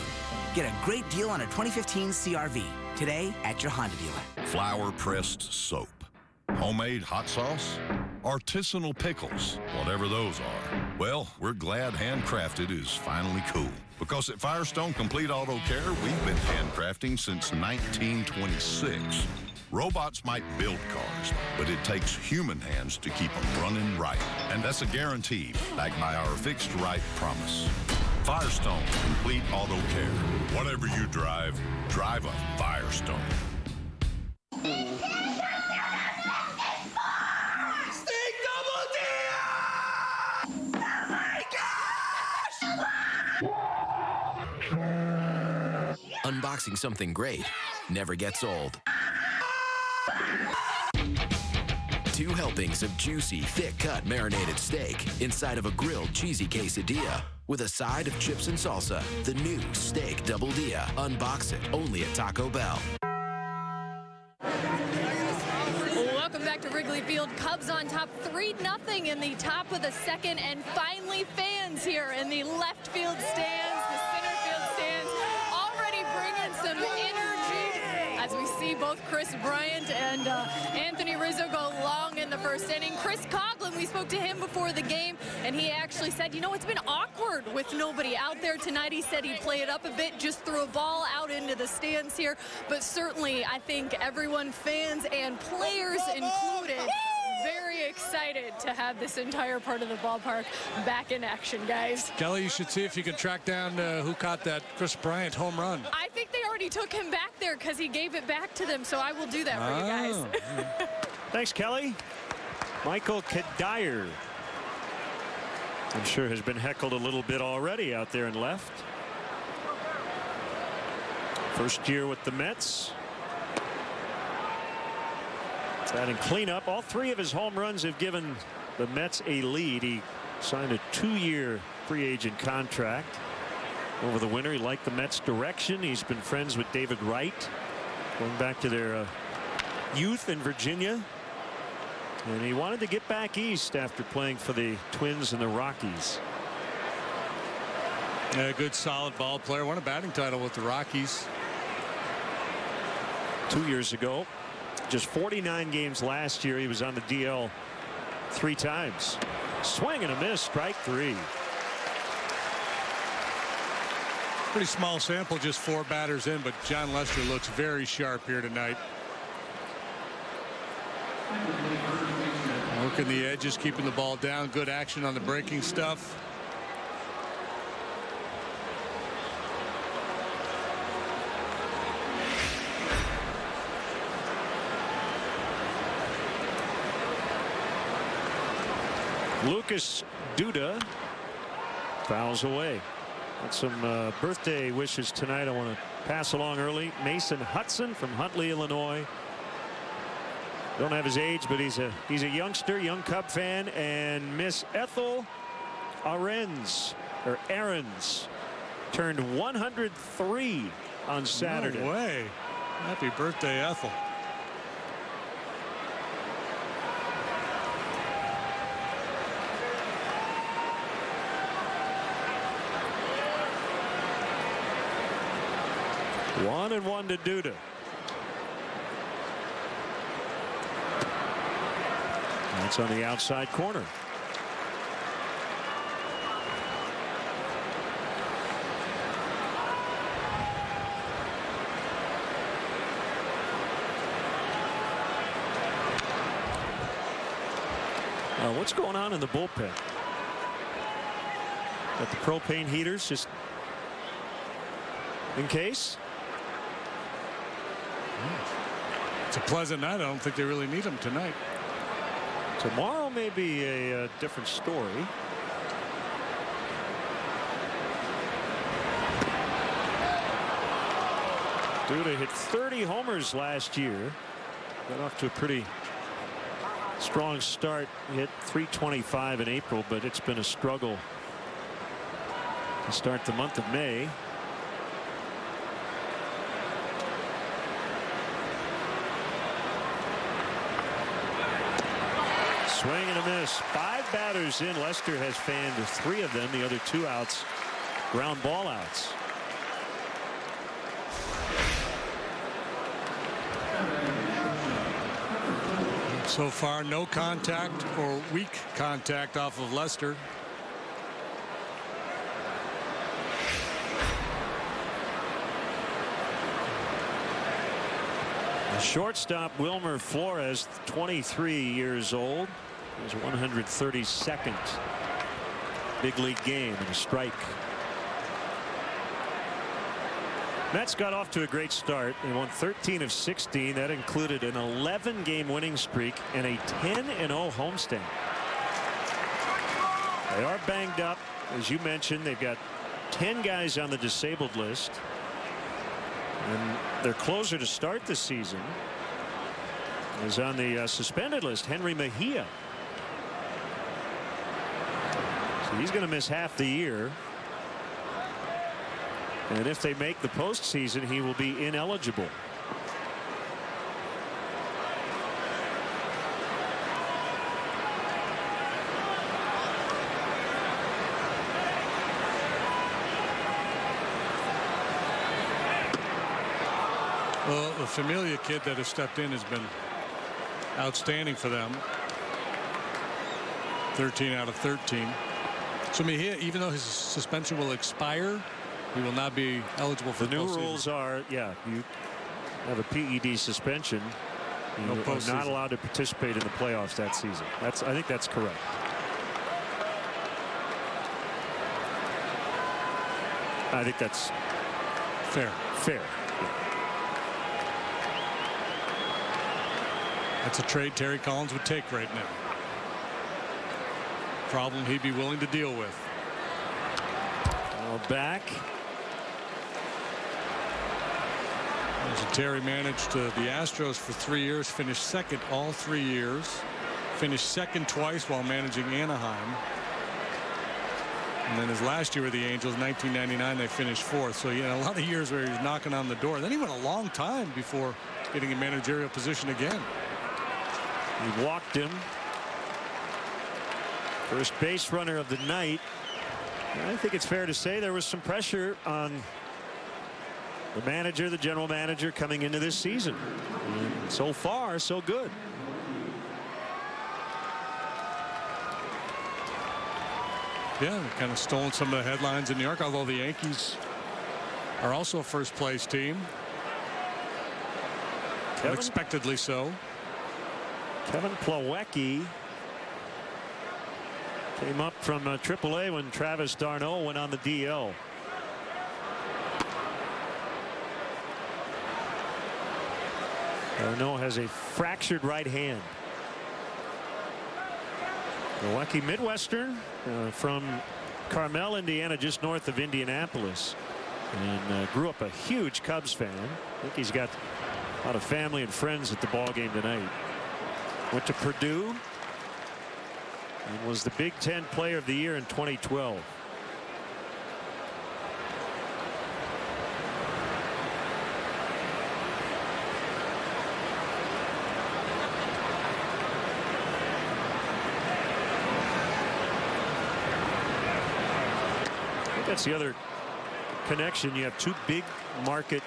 Get a great deal on a 2015 CR-V today at your Honda dealer. Flour-pressed soap, homemade hot sauce, artisanal pickles, whatever those are. Well, we're glad handcrafted is finally cool. Because at Firestone Complete Auto Care, we've been handcrafting since 1926. Robots might build cars, but it takes human hands to keep them running right. And that's a guarantee, backed by our fixed right promise. Firestone Complete Auto Care. Whatever you drive, drive a Firestone. Unboxing something great never gets old. 2 helpings of juicy, thick-cut marinated steak inside of a grilled cheesy quesadilla with a side of chips and salsa. The new Steak Double Dia. Unbox it only at Taco Bell. Welcome back to Wrigley Field. Cubs on top 3-0 in the top of the second, and finally fans here in the left field stands, the center field stands, already bringing some energy as we see both Chris Bryant and Anthony Rizzo go long in the first inning. Chris Coughlin, we spoke to him before the game, and he actually said, you know, it's been awkward with nobody out there tonight. He said he'd play it up a bit, just threw a ball out into the stands here, but certainly I think everyone, fans and players included, very excited to have this entire part of the ballpark back in action, guys. Kelly, you should see if you can track down who caught that Chris Bryant home run. I think they already took him back there because he gave it back to them, so I will do that for you guys. Thanks, Kelly. Michael Kadire, I'm sure, has been heckled a little bit already out there in left. First year with the Mets. Batting cleanup. All 3 of his home runs have given the Mets a lead. He signed a 2-year free agent contract over the winter. He liked the Mets' direction. He's been friends with David Wright going back to their youth in Virginia. And he wanted to get back east after playing for the Twins and the Rockies. Yeah, good solid ball player. Won a batting title with the Rockies 2 years ago. Just 49 games last year. He was on the DL 3 times. Swing and a miss, strike 3. Pretty small sample, just 4 batters in, but John Lester looks very sharp here tonight. Working the edges, keeping the ball down. Good action on the breaking stuff. Lucas Duda fouls away. Got some birthday wishes tonight I want to pass along early. Mason Hudson from Huntley, Illinois. Don't have his age, but he's a youngster, young Cub fan. And Miss Ethel Ahrens turned 103 on Saturday. No way. Happy birthday, Ethel. One and one to Duda. That's on the outside corner. What's going on in the bullpen? Got the propane heaters just in case. It's a pleasant night. I don't think they really need them tonight. Tomorrow may be a different story. Duda hit 30 homers last year. Got off to a pretty strong start. Hit .325 in April, but it's been a struggle to start the month of May. Swing and a miss. 5 batters in. Lester has fanned 3 of them. The other 2 outs, ground ball outs. So far, no contact or weak contact off of Lester. The shortstop Wilmer Flores, 23 years old. His 132nd big league game and a strike. Mets got off to a great start. They won 13 of 16. That included an 11-game winning streak and a 10-0 homestand. They are banged up, as you mentioned. They've got 10 guys on the disabled list. And their closer to start the season is on the suspended list, Henry Mejia. So he's going to miss half the year. And if they make the postseason, he will be ineligible. Well, the Familia kid that has stepped in has been outstanding for them. 13 out of 13. So Mejia, even though his suspension will expire, he will not be eligible for the new rules. Are you have a PED suspension, you are not allowed to participate in the playoffs that season. I think that's correct. I think that's fair. Yeah. That's a trade Terry Collins would take right now. Problem he'd be willing to deal with. Back. Terry managed the Astros for 3 years, finished second all 3 years, finished second twice while managing Anaheim. And then his last year with the Angels, 1999, they finished 4th. So he had a lot of years where he was knocking on the door. Then he went a long time before getting a managerial position again. He walked him. First base runner of the night. I think it's fair to say there was some pressure on the manager, the general manager, coming into this season. And so far, so good. Yeah, kind of stolen some of the headlines in New York, although the Yankees are also a first-place team. Unexpectedly so. Kevin Plawecki came up from AAA when Travis d'Arnaud went on the DL. d'Arnaud has a fractured right hand. Plawecki, Midwestern, from Carmel, Indiana, just north of Indianapolis, and grew up a huge Cubs fan. I think he's got a lot of family and friends at the ball game tonight. Went to Purdue and was the Big Ten Player of the Year in 2012. I think that's the other connection. You have two big market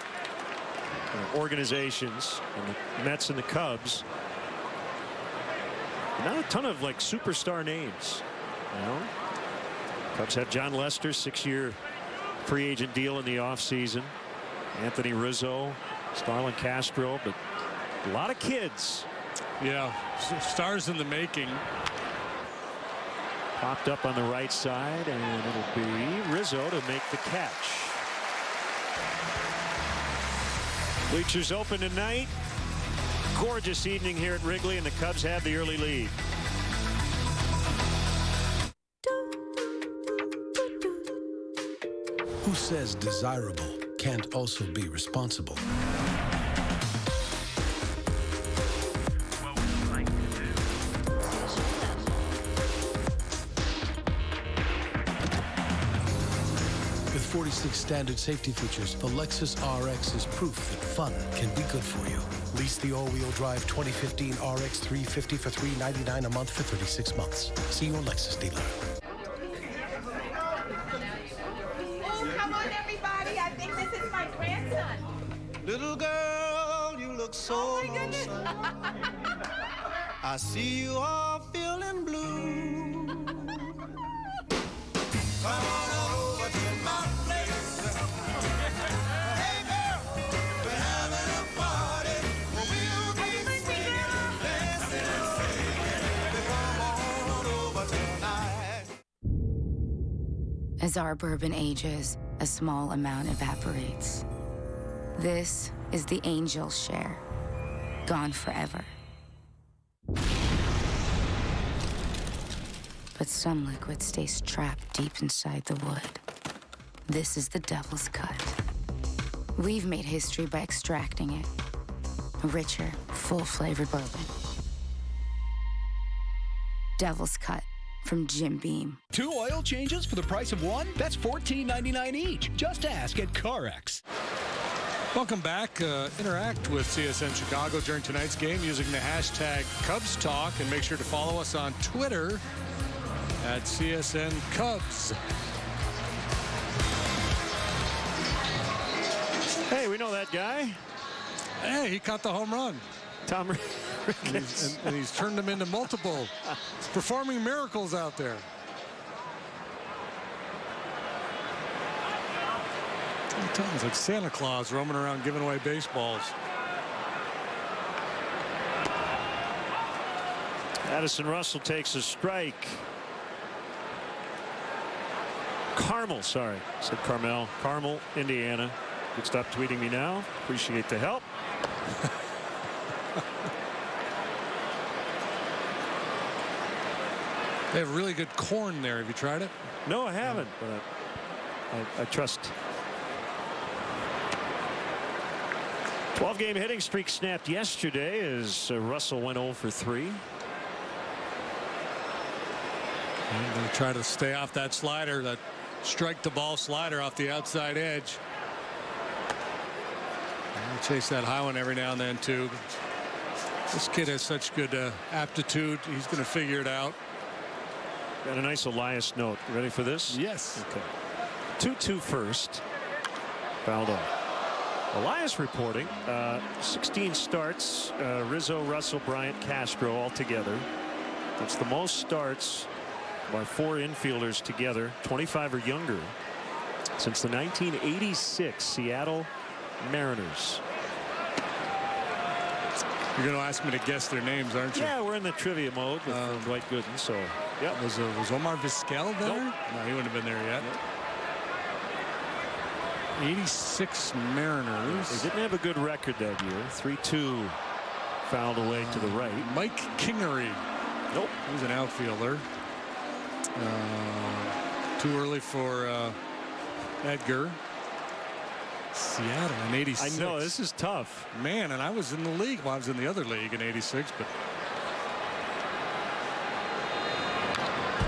organizations, and the Mets and the Cubs. Not a ton of like superstar names. You know? Cubs have John Lester, 6-year free agent deal in the offseason. Anthony Rizzo, Starlin Castro, but a lot of kids. Yeah, stars in the making. Popped up on the right side, and it'll be Rizzo to make the catch. Bleachers open tonight. Gorgeous evening here at Wrigley, and the Cubs have the early lead. Who says desirable can't also be responsible? With 46 standard safety features, the Lexus RX is proof that fun can be good for you. Lease the all-wheel drive 2015 RX 350 for $399 a month for 36 months. See your Lexus dealer. Oh, come on, everybody. I think this is my grandson. Little girl, you look so lonesome. I see you all feeling blue. Come on over to my place. Hey, girl, we're having a party. We'll be singing, dancing, and singing. Come on over tonight. As our bourbon ages, a small amount evaporates. This is the Angel's share, gone forever. But some liquid stays trapped deep inside the wood. This is the Devil's Cut. We've made history by extracting it. A richer, full-flavored bourbon. Devil's Cut from Jim Beam. 2 oil changes for the price of 1? That's $14.99 each. Just ask at CarX. Welcome back. Interact with CSN Chicago during tonight's game using the hashtag Cubs Talk, and make sure to follow us on Twitter at CSN Cubs. Hey, we know that guy. Hey, he caught the home run. Tom and he's turned them into multiple. He's performing miracles out there. It's like Santa Claus roaming around giving away baseballs. Addison Russell takes a strike. Carmel, sorry, said Carmel. Carmel, Indiana. Could stop tweeting me now. Appreciate the help. They have really good corn there. Have you tried it? No, I haven't, but I trust. 12-game hitting streak snapped yesterday as Russell went 0 for 3. I'm going to try to stay off that slider, that strike the ball slider off the outside edge. I'll chase that high one every now and then too. This kid has such good aptitude. He's going to figure it out. Got a nice Elias note. You ready for this? Yes. Okay. 2-2 first. Fouled off. Elias reporting 16 starts. Rizzo, Russell, Bryant, Castro all together. That's the most starts by 4 infielders together, 25 or younger, since the 1986 Seattle Mariners. You're going to ask me to guess their names, aren't you? Yeah, we're in the trivia mode with Dwight Gooden. So, yeah. Was Omar Vizquel there? Nope. No, he wouldn't have been there yet. Nope. 86 Mariners. They didn't have a good record that year. 3-2 fouled away to the right. Mike Kingery. Nope. He was an outfielder. Too early for Edgar. Seattle in 86. I know, this is tough. Man, and I was in the league. Well, I was in the other league in 86, but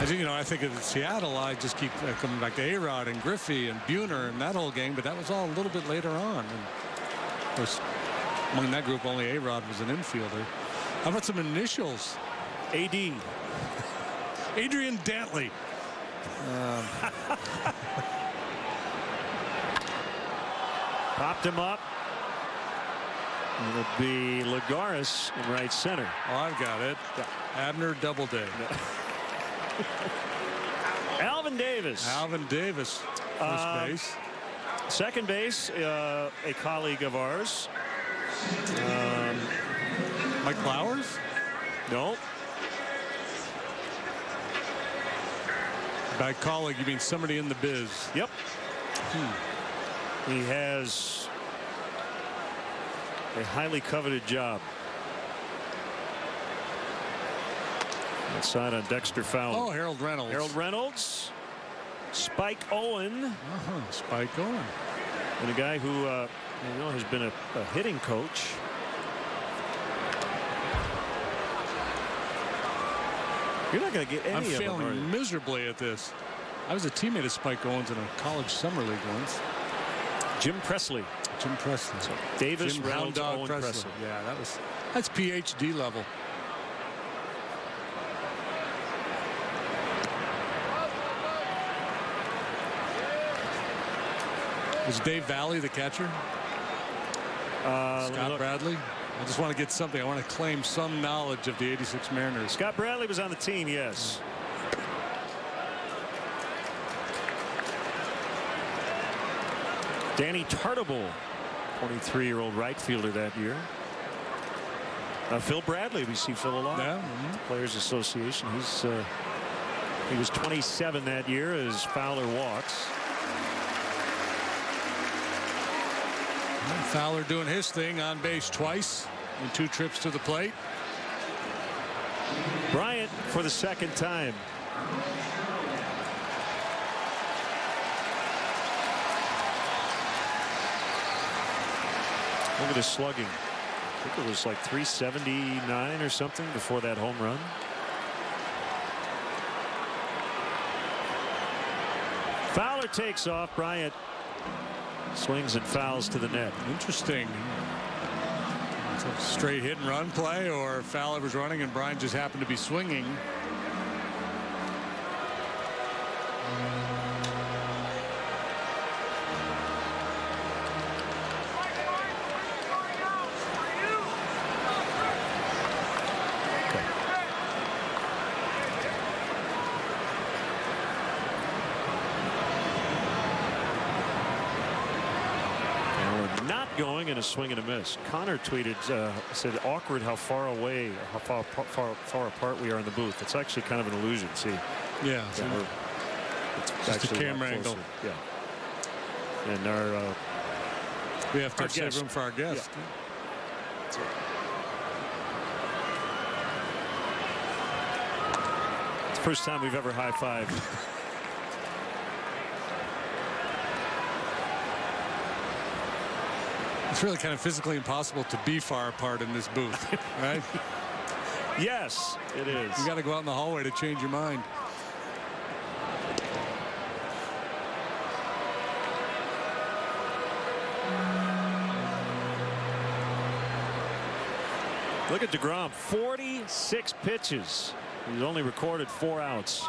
I think of Seattle, I just keep coming back to A-Rod and Griffey and Buhner and that whole gang, but that was all a little bit later on. And of course, among that group, only A-Rod was an infielder. How about some initials? AD. Adrian Dantley. Popped him up. It'll be Lagares in right center. Oh, I've got it. Yeah. Abner Doubleday. Alvin Davis. Alvin Davis, first base. Second base, a colleague of ours. Mike Flowers? No. By colleague, you mean somebody in the biz? Yep. He has a highly coveted job. Inside on Dexter Fowler. Oh, Harold Reynolds. Harold Reynolds. Spike Owen. Spike Owen. And a guy who has been a hitting coach. You're not going to get any I'm of them. I'm failing miserably at this. I was a teammate of Spike Owens in a college summer league once. Jim Presley. Jim Presley. So Davis, Jim Reynolds, Hound Dog Owen, Presley. Yeah, that's PhD level. Was Dave Valley the catcher? Scott Bradley? I just want to get something. I want to claim some knowledge of the 86 Mariners. Scott Bradley was on the team, yes. Danny Tartable, 23-year-old right fielder that year. Phil Bradley, we see Phil a lot. Yeah. Players Association. He was 27 that year as Fowler walks. Fowler doing his thing on base twice in 2 trips to the plate. Bryant for the second time. Look at his slugging. I think it was like 379 or something before that home run. Fowler takes off. Bryant swings and fouls to the net. Interesting. It's a straight hit and run play, or Fowler was running and Bryant just happened to be swinging. Going and a swing and a miss. Connor tweeted, said awkward how far away, how far apart we are in the booth. It's actually kind of an illusion. See, yeah, it's just a camera angle. Yeah, and our we have to save room for our guest. Yeah. It's the first time we've ever high-fived. It's really kind of physically impossible to be far apart in this booth, right? Yes, it is. You got to go out in the hallway to change your mind. Look at DeGrom, 46 pitches. He's only recorded 4 outs.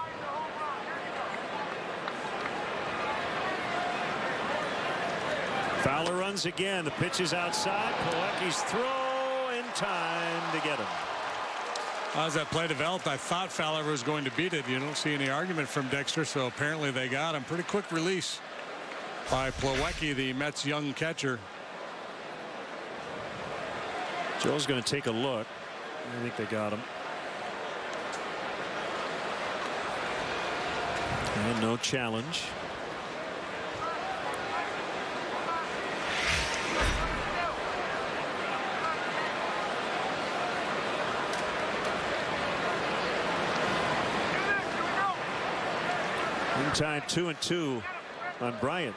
Fowler runs again. The pitch is outside. Pilecki's throw in time to get him. As that play developed, I thought Fowler was going to beat it. You don't see any argument from Dexter, so apparently they got him. Pretty quick release by Plawecki, the Mets' young catcher. Joe's going to take a look. I think they got him. And no challenge. Meantime, 2-2 on Bryant.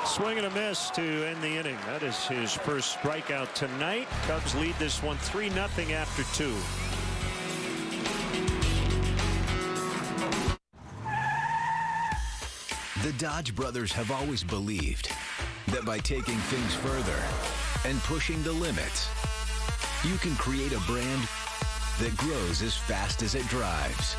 Swing and a miss to end the inning. That is his first strikeout tonight. Cubs lead this one 3-0 after 2. The Dodge brothers have always believed that by taking things further and pushing the limits, you can create a brand that grows as fast as it drives.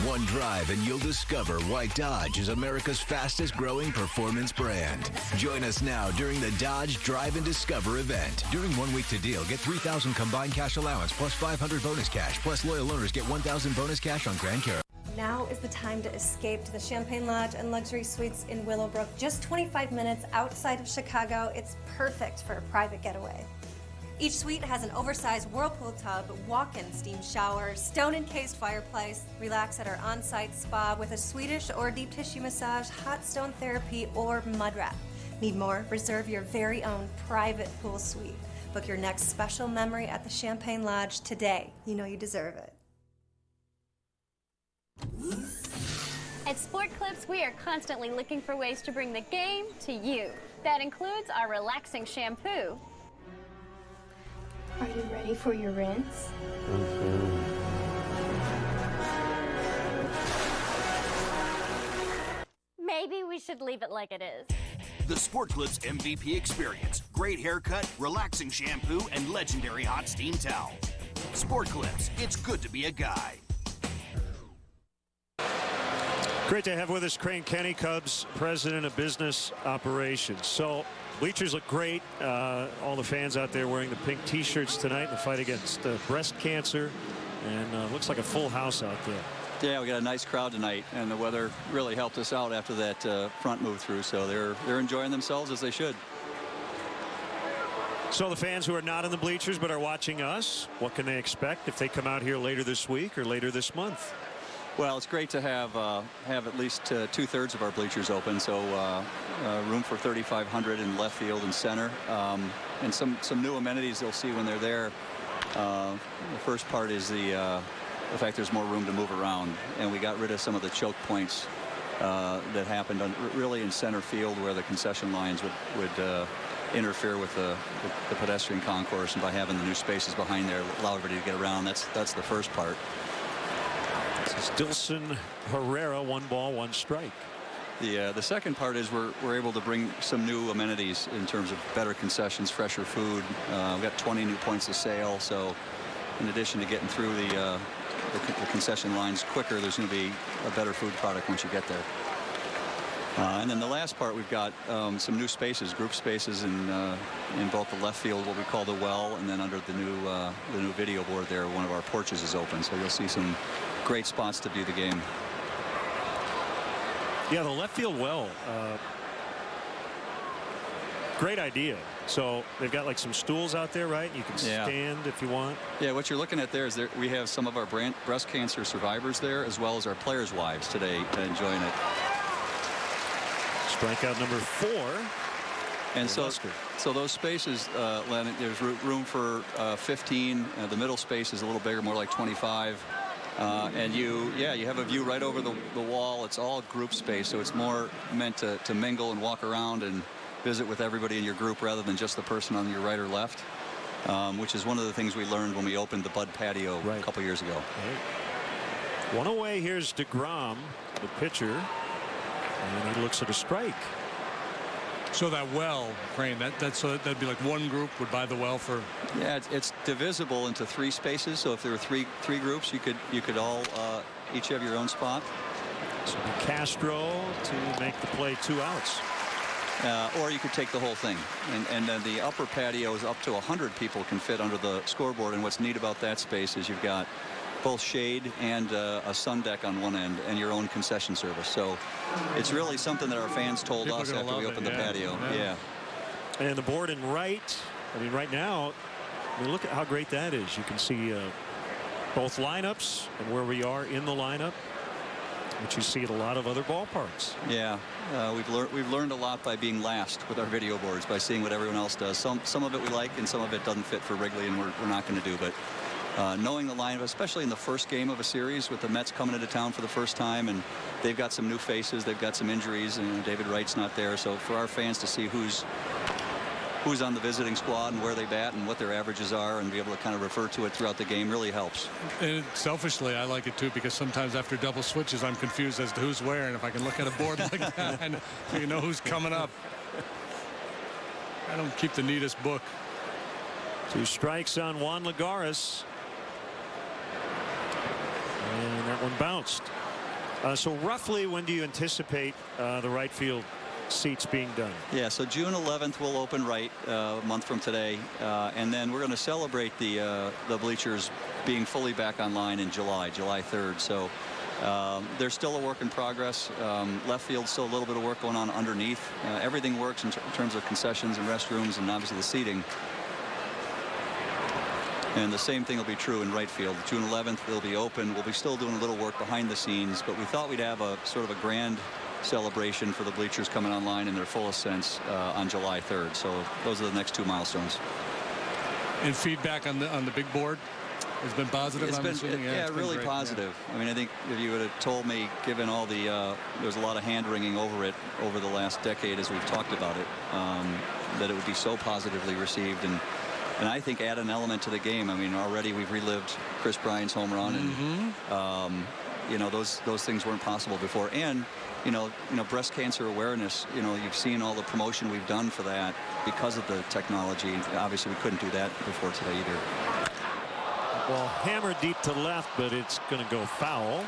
One drive and you'll discover why Dodge is America's fastest growing performance brand. Join us now during the Dodge Drive and Discover event. During 1 week to deal, get $3,000 combined cash allowance plus $500 bonus cash. Plus loyal owners get $1,000 bonus cash on Grand Caravan. Now is the time to escape to the Champagne Lodge and Luxury Suites in Willowbrook. Just 25 minutes outside of Chicago. It's perfect for a private getaway. Each suite has an oversized whirlpool tub, walk-in steam shower, stone-encased fireplace, relax at our on-site spa with a Swedish or deep tissue massage, hot stone therapy, or mud wrap. Need more? Reserve your very own private pool suite. Book your next special memory at the Champagne Lodge today. You know you deserve it. At Sport Clips, we are constantly looking for ways to bring the game to you. That includes our relaxing shampoo. Are you ready for your rinse? Maybe we should leave it like it is. The Sport Clips MVP experience. Great haircut, relaxing shampoo, and legendary hot steam towel. Sport Clips, it's good to be a guy. Great to have with us Crane Kenny, Cubs President of Business Operations. So bleachers look great. All the fans out there wearing the pink T-shirts tonight in the fight against breast cancer. And looks like a full house out there. Yeah, we got a nice crowd tonight, and the weather really helped us out after that front move through. So they're enjoying themselves as they should. So the fans who are not in the bleachers but are watching us, what can they expect if they come out here later this week or later this month? Well, it's great to have at least 2/3 of our bleachers open, so room for 3,500 in left field and center, and some new amenities they'll see when they're there. The first part is the fact there's more room to move around, and we got rid of some of the choke points that happened really in center field where the concession lines would interfere with the pedestrian concourse, and by having the new spaces behind there allow everybody to get around. That's the first part. This is Dilson Herrera, 1 ball, 1 strike. The second part is we're able to bring some new amenities in terms of better concessions, fresher food. We've got 20 new points of sale, so in addition to getting through the concession lines quicker, there's going to be a better food product once you get there. And then the last part, we've got some new spaces, group spaces in both the left field, what we call the well, and then under the new video board there, one of our porches is open, so you'll see some great spots to view the game. Yeah, the left field well. Great idea. So they've got like some stools out there, right? You can stand if you want. Yeah, what you're looking at there is we have some of our breast cancer survivors there, as well as our players' wives today enjoying it. Strikeout number 4. And so those spaces, Len, there's room for 15. The middle space is a little bigger, more like 25. And you have a view right over the wall. It's all group space, so it's more meant to mingle and walk around and visit with everybody in your group rather than just the person on your right or left, which is one of the things we learned when we opened the Bud patio a couple years ago. Right. One away, here's DeGrom, the pitcher, and he looks at a strike. So that well, Crane, that'd be like one group would buy the well for. Yeah, it's divisible into 3 spaces. So if there were three groups, you could all each have your own spot. So Castro to make the play 2 outs. Or you could take the whole thing. And then the upper patio is up to 100 people can fit under the scoreboard. And what's neat about that space is you've got both shade and a sun deck on one end and your own concession service. So it's really something that our fans told People us after we opened the patio. Yeah. And the board in right, I mean, right now, I mean, look at how great that is. You can see both lineups and where we are in the lineup, which you see at a lot of other ballparks. Yeah, we've learned a lot by being last with our video boards, by seeing what everyone else does. Some of it we like, and some of it doesn't fit for Wrigley, and we're not going to do. But knowing the lineup, especially in the first game of a series with the Mets coming into town for the first time, and they've got some new faces, they've got some injuries, and David Wright's not there. So for our fans to see who's on the visiting squad and where they bat and what their averages are, and be able to kind of refer to it throughout the game really helps. And selfishly, I like it too, because sometimes after double switches, I'm confused as to who's where, and if I can look at a board like that and you know who's coming up. I don't keep the neatest book. 2 strikes on Juan Lagares. And that one bounced. So roughly, when do you anticipate the right field seats being done? Yeah, so June 11th we'll open right, a month from today, and then we're going to celebrate the bleachers being fully back online in July 3rd. So they're still a work in progress. Left field, still a little bit of work going on underneath. Everything works in terms of concessions and restrooms and obviously the seating. And the same thing will be true in right field. June 11th they'll be open. We'll be still doing a little work behind the scenes, but we thought we'd have a sort of a grand celebration for the bleachers coming online in their fullest sense on July 3rd. So those are the next 2 milestones. And feedback on the big board has been positive. It's been really great. Positive. Yeah. I mean, I think if you would have told me, given all the there's a lot of hand wringing over it over the last decade as we've talked about it, that it would be so positively received, and I think add an element to the game. I mean, already we've relived Chris Bryant's home run, and you know, those things weren't possible before. And you know, breast cancer awareness, you've seen all the promotion we've done for that because of the technology. Obviously, we couldn't do that before today either. Well, hammered deep to left, but it's going to go foul.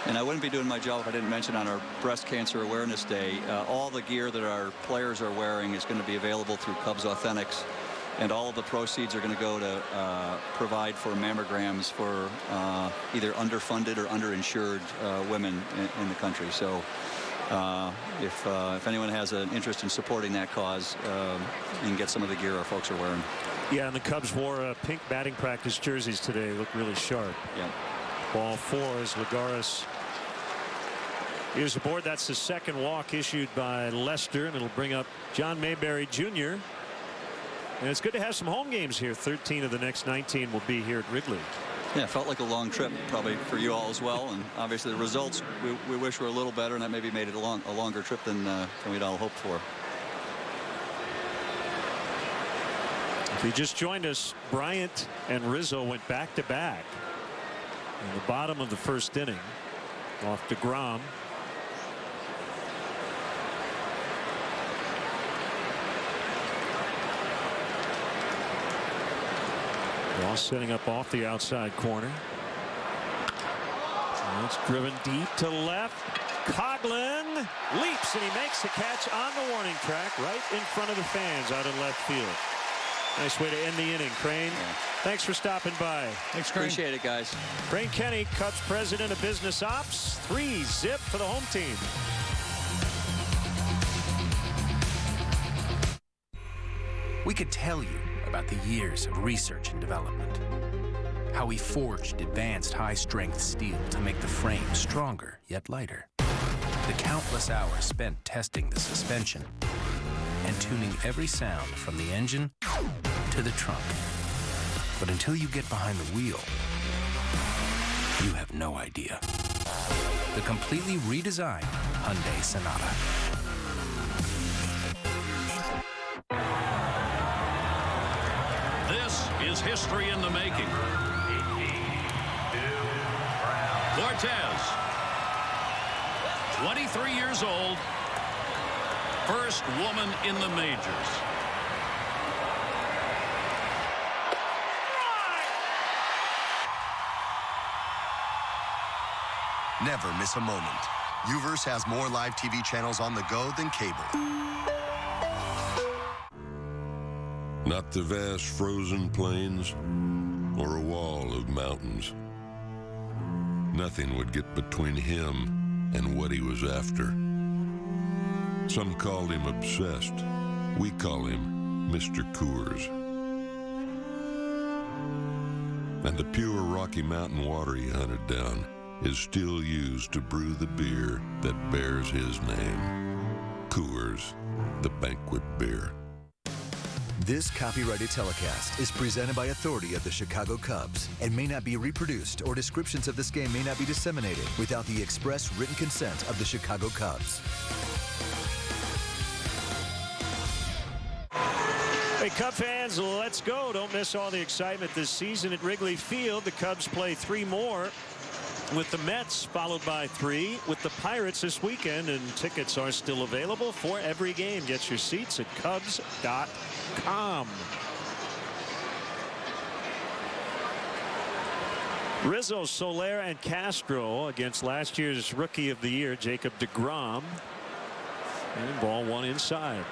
And I wouldn't be doing my job if I didn't mention on our Breast Cancer Awareness Day, all the gear that our players are wearing is going to be available through Cubs Authentics. And all of the proceeds are going to go to provide for mammograms for either underfunded or underinsured women in the country. So if anyone has an interest in supporting that cause, you can get some of the gear our folks are wearing. Yeah, and the Cubs wore pink batting practice jerseys today. They look really sharp. Yeah. Ball 4 as Lagares is aboard. That's the second walk issued by Lester, and it'll bring up John Mayberry Jr. And it's good to have some home games here. 13 of the next 19 will be here at Wrigley. Yeah, felt like a long trip probably for you all as well, and obviously the results we wish were a little better, and that maybe made it a longer trip than we'd all hoped for. If you just joined us, Bryant and Rizzo went back-to-back in the bottom of the first inning off DeGrom. Ball setting up off the outside corner. And it's driven deep to left. Coughlin leaps and he makes the catch on the warning track right in front of the fans out in left field. Nice way to end the inning, Crane. Yeah. Thanks for stopping by. Thanks, Crane. Appreciate it, guys. Crane Kenny, Cubs president of business ops. 3-0 for the home team. We could tell you about the years of research and development. How we forged advanced high-strength steel to make the frame stronger yet lighter. The countless hours spent testing the suspension and tuning every sound from the engine to the trunk. But until you get behind the wheel, you have no idea. The completely redesigned Hyundai Sonata. This is history in the making. Cortez, 23 years old, First woman in the majors. Never miss a moment. UVerse has more live TV channels on the go than cable. Not the vast frozen plains or a wall of mountains. Nothing would get between him and what he was after. Some called him obsessed. We call him Mr. Coors. And the pure Rocky Mountain water he hunted down is still used to brew the beer that bears his name. Coors, the banquet beer. This copyrighted telecast is presented by authority of the Chicago Cubs and may not be reproduced, or descriptions of this game may not be disseminated without the express written consent of the Chicago Cubs. Hey, Cub fans, let's go. Don't miss all the excitement this season at Wrigley Field. The Cubs play 3 more with the Mets, followed by 3 with the Pirates this weekend, and tickets are still available for every game. Get your seats at Cubs.com. Rizzo, Soler, and Castro against last year's Rookie of the Year, Jacob deGrom. And ball 1 inside.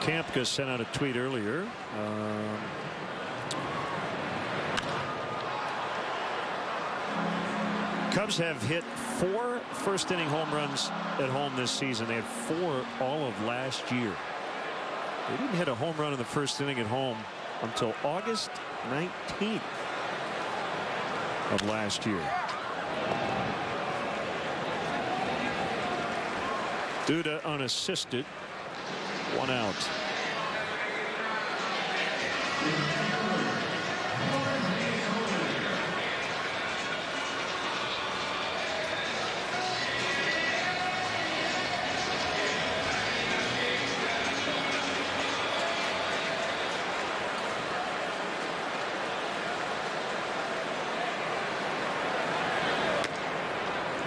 Kampka sent out a tweet earlier. Cubs have hit 4 first-inning home runs at home this season. They had 4 all of last year. They didn't hit a home run in the first inning at home until August 19th of last year. Duda unassisted. 1 out.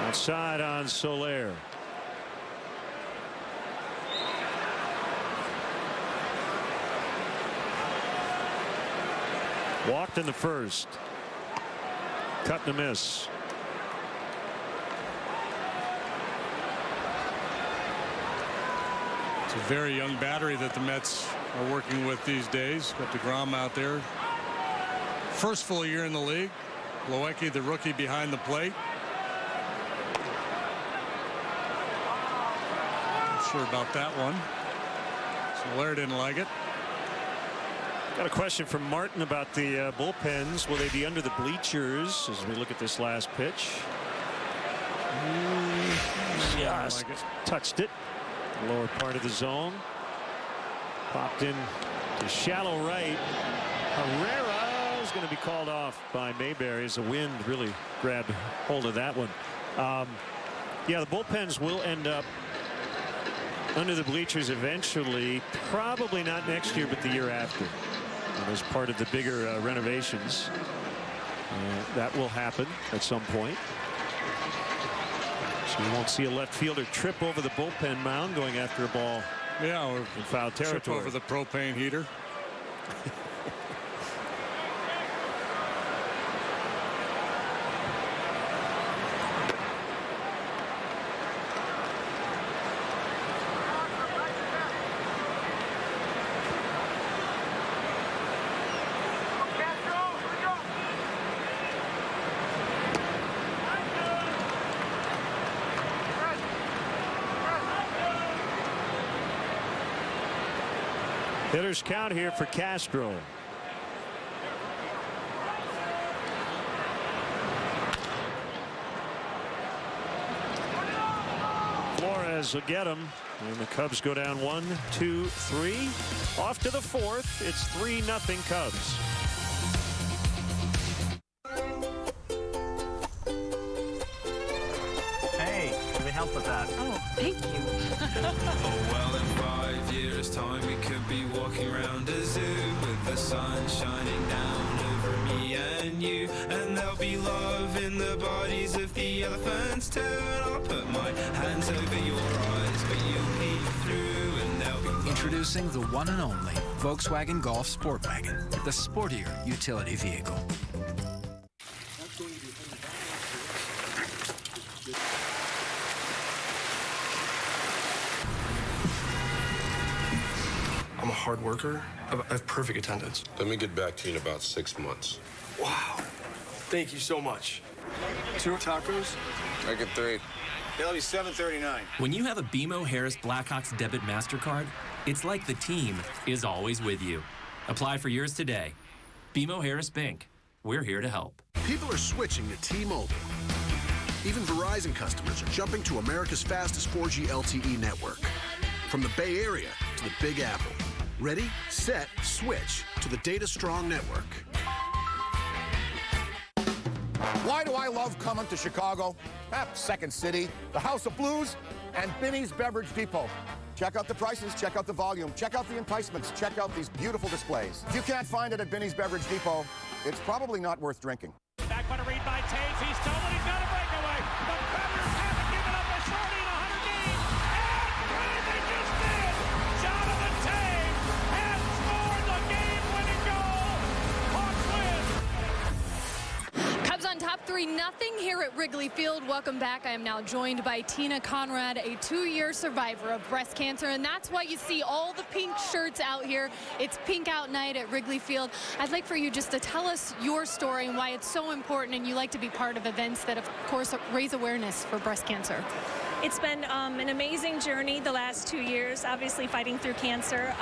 Outside on Soler. Walked in the first. Cut and a miss. It's a very young battery that the Mets are working with these days. Got deGrom out there. First full year in the league. Loecki, the rookie, behind the plate. Not sure about that one. Soler didn't like it. Got a question from Martin about the bullpens. Will they be under the bleachers as we look at this last pitch? Just touched it. Lower part of the zone. Popped in to shallow right. Herrera is going to be called off by Mayberry as the wind really grabbed hold of that one. Yeah, the bullpens will end up under the bleachers eventually. Probably not next year, but the year after. As part of the bigger renovations. That will happen at some point. So you won't see a left fielder trip over the bullpen mound going after a ball. Yeah, or in foul territory. Trip over the propane heater. Hitters count here for Castro. Flores will get him, and the Cubs go down 1, 2, 3. Off to the 4th. It's 3-0 Cubs. Hey, can we help help with that. Oh, thank you. Oh, well, in 5 years' time, we could be walking around a zoo with the sun shining down over me and you. And there'll be love in the bodies of the elephants too. And I'll put my hands over your eyes, but you'll peek through, and there'll be... Introducing the one and only Volkswagen Golf Sport Wagon, the sportier utility vehicle. I'm a hard worker. I have perfect attendance. Let me get back to you in about 6 months. Wow. Thank you so much. 2 tacos? I get 3. That'll be $7.39. When you have a BMO Harris Blackhawks debit MasterCard, it's like the team is always with you. Apply for yours today. BMO Harris Bank. We're here to help. People are switching to T-Mobile. Even Verizon customers are jumping to America's fastest 4G LTE network. From the Bay Area to the Big Apple. Ready, set, switch to the data-strong network. Why do I love coming to Chicago? Second City, the House of Blues, and Binny's Beverage Depot. Check out the prices, check out the volume, check out the enticements, check out these beautiful displays. If you can't find it at Binny's Beverage Depot, it's probably not worth drinking. Back by a read by Taves. He's stolen. He's got a breakaway. The Predators haven't given up a shorty in 100 games. And right, they just did. Jonathan Taves has scored the game-winning goal. Hawks win. Cubs on top 3-0 here at Wrigley Field. Welcome back. I am now joined by Tina Conrad, a 2-year survivor of breast cancer, and that's why you see all the pink shirts out here. It's Pink Out Night at Wrigley Field. I'd like for you just to tell us your story and why it's so important, and you like to be part of events that, of course, raise awareness for breast cancer. It's been an amazing journey the last 2 years, obviously fighting through cancer.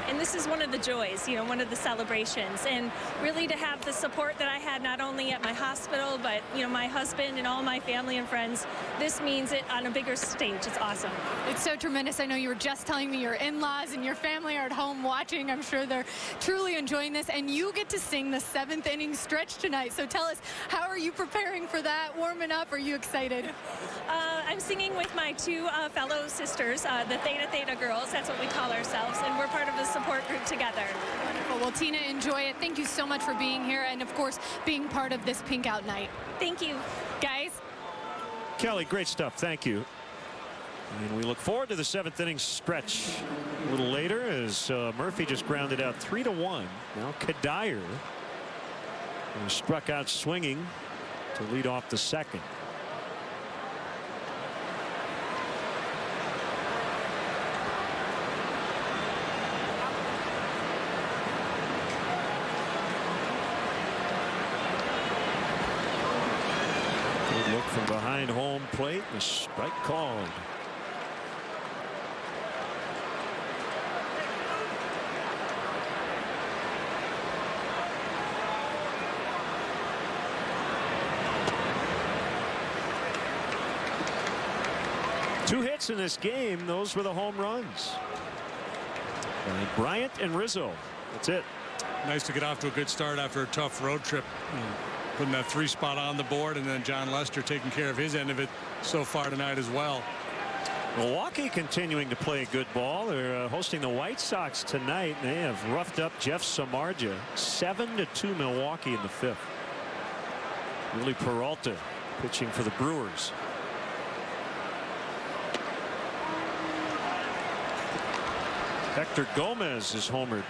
And this is one of the joys, you know, one of the celebrations. And really to have the support that I had not only at my hospital, but, you know, my husband and all my family and friends, this means it on a bigger stage. It's awesome. It's so tremendous. I know you were just telling me your in-laws and your family are at home watching. I'm sure they're truly enjoying this. And you get to sing the 7th inning stretch tonight. So tell us, how are you preparing for that, warming up? Are you excited? I'm singing with my 2 fellow sisters, the Theta Theta girls. That's what we call ourselves, and we're part of the support group together. Wonderful. Well, Tina, enjoy it. Thank you so much for being here and, of course, being part of this Pink Out Night. Thank you. Guys. Kelly, great stuff. Thank you. And we look forward to the 7th inning stretch a little later as Murphy just grounded out 3-1. Now Kadire struck out swinging to lead off the 2nd. Look from behind home plate. The strike called. Two hits in this game. Those were the home runs. Bryant and Rizzo. That's it. Nice to get off to a good start after a tough road trip. Putting that 3 spot on the board, and then John Lester taking care of his end of it so far tonight as well. Milwaukee continuing to play good ball. They're hosting the White Sox tonight. They have roughed up Jeff Samardzija. 7-2 Milwaukee in the 5th. Willie Peralta pitching for the Brewers. Hector Gomez is homered.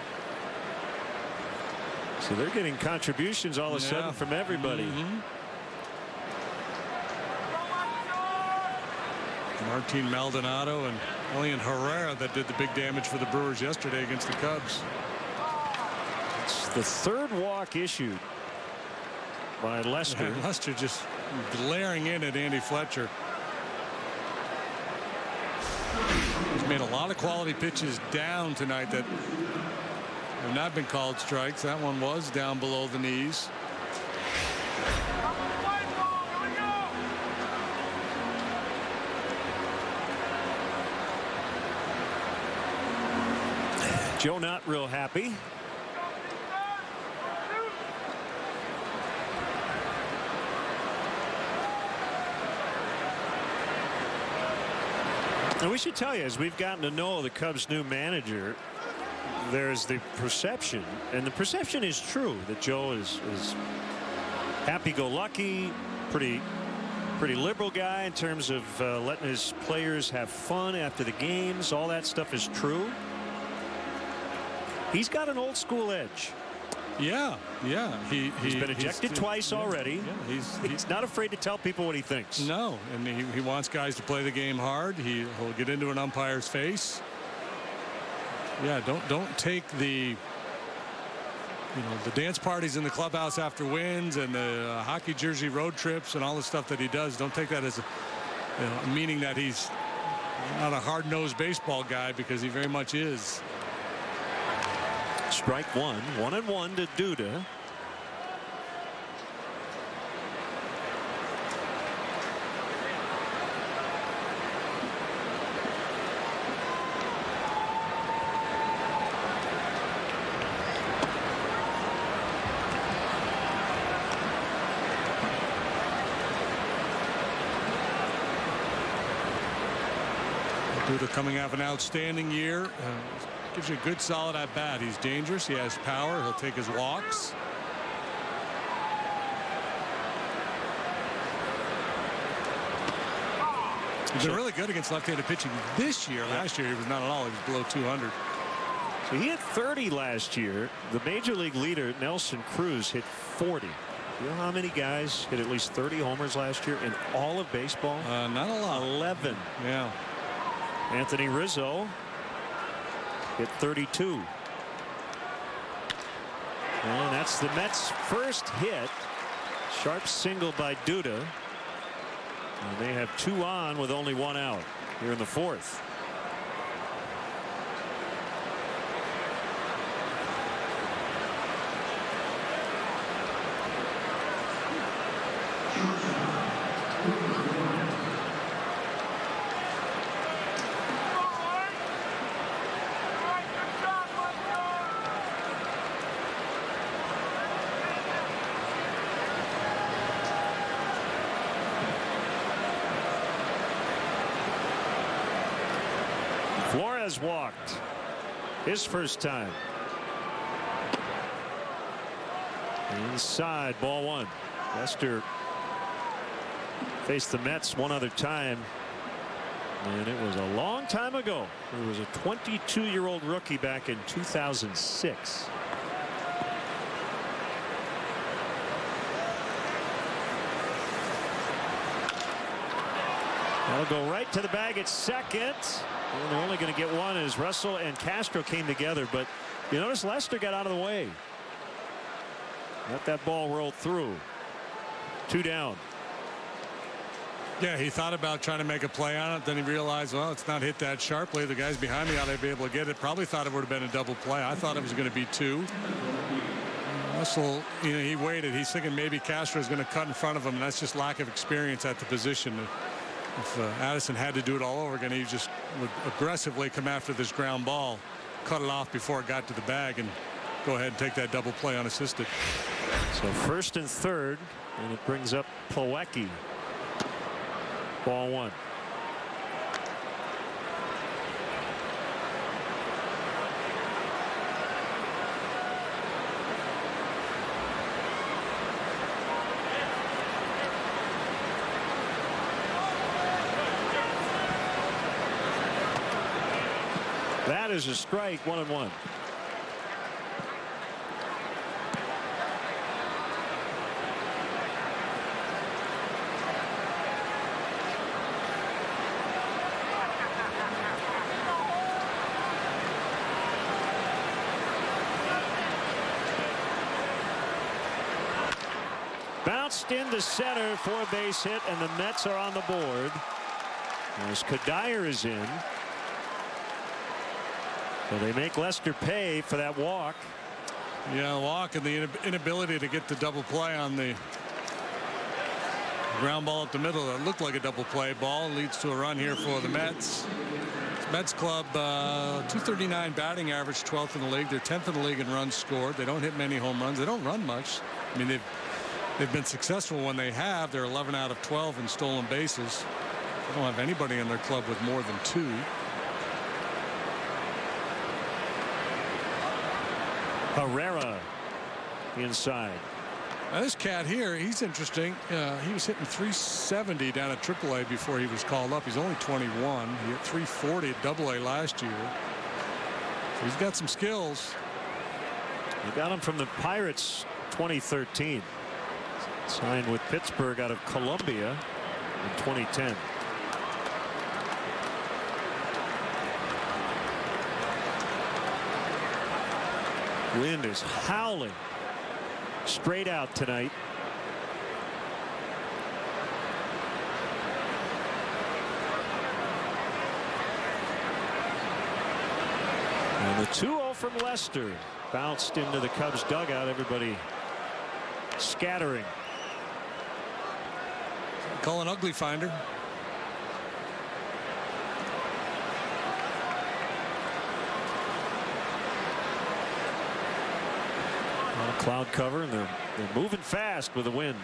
So they're getting contributions all of a sudden from everybody. Martin Maldonado and Elian Herrera that did the big damage for the Brewers yesterday against the Cubs. It's the 3rd walk issued by Lester. And Lester just glaring in at Andy Fletcher. He's made a lot of quality pitches down tonight that have not been called strikes. That one was down below the knees. Joe not real happy. And we should tell you, as we've gotten to know the Cubs' new manager, there's the perception, and the perception is true, that Joe is happy-go-lucky, pretty liberal guy in terms of letting his players have fun after the games. All that stuff is true. He's got an old school edge. Yeah. He's been ejected twice already. Yeah, he's not afraid to tell people what he thinks. No, and he wants guys to play the game hard. He'll get into an umpire's face. Yeah, don't take the dance parties in the clubhouse after wins and the hockey jersey road trips and all the stuff that he does. Don't take that as meaning that he's not a hard-nosed baseball guy, because he very much is. Strike one. 1-1 to Duda. Duda coming off an outstanding year. Gives you a good solid at bat. He's dangerous. He has power. He'll take his walks. He's been really good against left-handed pitching this year. Last year he was not at all. He was below 200. So he hit 30 last year. The major league leader, Nelson Cruz, hit 40. You know how many guys hit at least 30 homers last year in all of baseball? Not a lot. 11. Yeah. Anthony Rizzo hit 32. And that's the Mets' first hit. Sharp single by Duda. And they have 2 on with only 1 out here in the 4th. Flores walked his first time. Inside, ball 1. Lester faced the Mets one other time, and it was a long time ago. It was a 22-year-old rookie back in 2006. That'll go right to the bag at second. And they're only going to get one as Russell and Castro came together. But you notice Lester got out of the way. Let that ball roll through. 2 down. Yeah, he thought about trying to make a play on it. Then he realized, well, it's not hit that sharply. The guys behind me ought to be able to get it. Probably thought it would have been a double play. I thought it was going to be 2. Russell, he waited. He's thinking maybe Castro is going to cut in front of him. And that's just lack of experience at the position. If Addison had to do it all over again, he just would aggressively come after this ground ball, cut it off before it got to the bag, and go ahead and take that double play unassisted. So 1st and 3rd, and it brings up Plawecki. Ball 1. That is a strike. 1-1. Bounced into center for a base hit, and the Mets are on the board as Kadire is in. So they make Lester pay for that walk. Yeah, walk and the inability to get the double play on the ground ball up the middle. That looked like a double play ball. Leads to a run here for the Mets. Mets club, 239 batting average, 12th in the league. They're 10th in the league in runs scored. They don't hit many home runs. They don't run much. I mean, they've been successful when they have. They're 11 out of 12 in stolen bases. They don't have anybody in their club with more than 2. Herrera inside. Now this cat here, he's interesting. He was hitting 370 down at AAA before he was called up. He's only 21. He hit 340 at AA last year. So he's got some skills. You got him from the Pirates 2013. Signed with Pittsburgh out of Columbia in 2010. Wind is howling straight out tonight. And the 2-0 from Lester bounced into the Cubs dugout. Everybody scattering. Call an ugly finder. Cloud cover, and they're moving fast with the wind.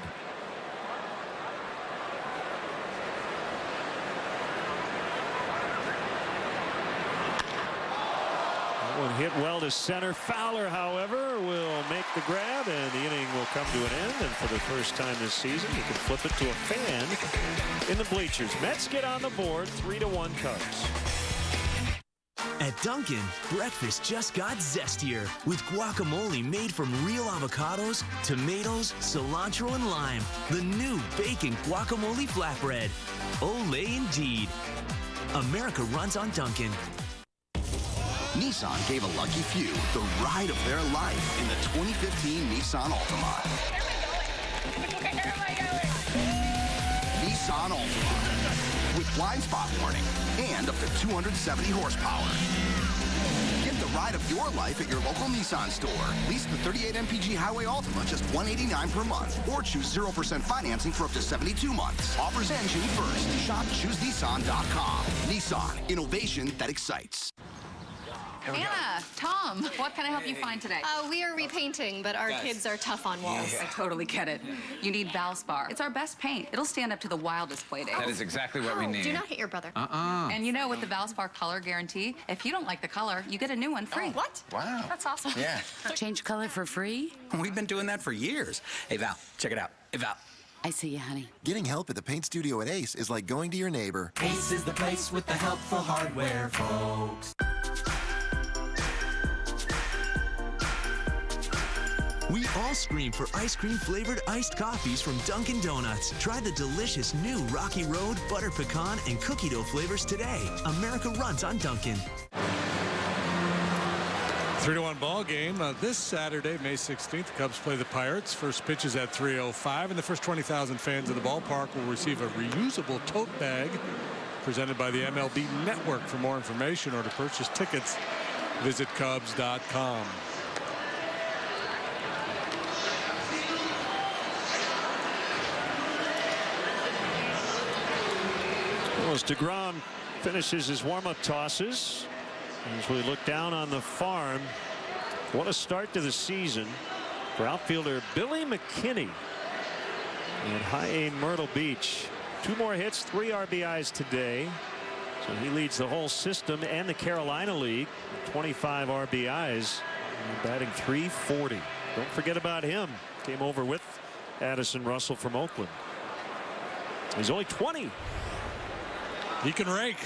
That one hit well to center. Fowler, however, will make the grab, and the inning will come to an end. And for the first time this season, you can flip it to a fan in the bleachers. Mets get on the board, 3-1 Cubs. At Dunkin', breakfast just got zestier with guacamole made from real avocados, tomatoes, cilantro, and lime. The new bacon guacamole flatbread. Olay indeed. America runs on Dunkin'. Nissan gave a lucky few the ride of their life in the 2015 Nissan Altima. Nissan Altima with blind spot warning and up to 270 horsepower. Get the ride of your life at your local Nissan store. Lease the 38 MPG Highway Altima just $189 per month, or choose 0% financing for up to 72 months. Offers end June 1st. Shop ChooseNissan.com. Nissan, innovation that excites. Anna, Tom, what can I help you find today? We are repainting, but our kids are tough on walls. I totally get it. You need Valspar. It's our best paint. It'll stand up to the wildest play dates. That is exactly what we need. Do not hit your brother. And you know, with the Valspar color guarantee, if you don't like the color, you get a new one free. What? Wow. That's awesome. Yeah. Change color for free? We've been doing that for years. Hey, Val, check it out. Hey, Val. I see you, honey. Getting help at the paint studio at Ace is like going to your neighbor. Ace is the place with the helpful hardware, folks. We all scream for ice cream flavored iced coffees from Dunkin' Donuts. Try the delicious new Rocky Road, butter pecan, and cookie dough flavors today. America runs on Dunkin'. 3-1 ball game this Saturday, May 16th. The Cubs play the Pirates. First pitch is at 3:05, and the first 20,000 fans of the ballpark will receive a reusable tote bag presented by the MLB Network. For more information or to purchase tickets, visit Cubs.com. As DeGrom finishes his warm-up tosses, as we look down on the farm, what a start to the season for outfielder Billy McKinney in High A Myrtle Beach. 2 more hits, 3 RBIs today. So he leads the whole system and the Carolina League. 25 RBIs, batting .340. Don't forget about him. Came over with Addison Russell from Oakland. He's only 20. He can rake.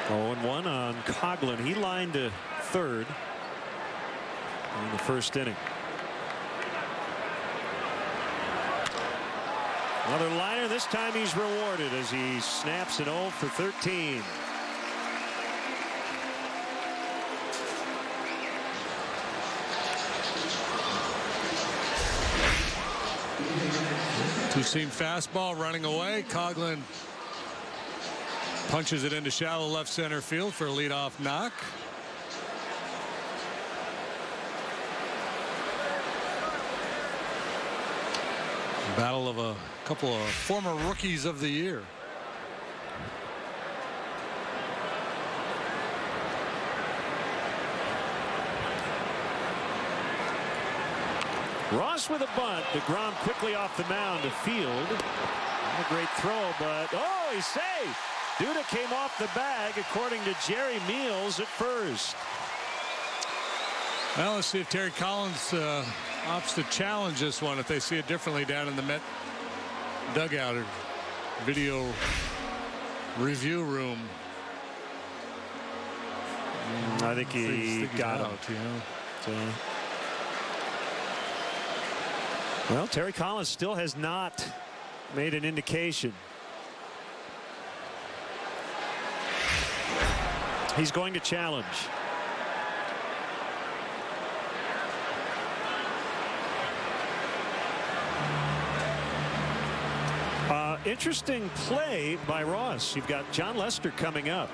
Oh, and 1 on Coughlin. He lined to third in the first inning. Another liner. This time he's rewarded as he snaps an 0 for 13. Two-seam fastball running away. Coughlin punches it into shallow left center field for a leadoff knock. Battle of a couple of former rookies of the year. Ross with a bunt. DeGrom quickly off the mound to Field. Not a great throw, but oh, he's safe. Duda came off the bag, according to Jerry Meals at first. Well, let's see if Terry Collins opts to challenge this one, if they see it differently down in the Met dugout or video review room. I think he got out. Well, Terry Collins still has not made an indication. He's going to challenge. Interesting play by Ross. You've got John Lester coming up.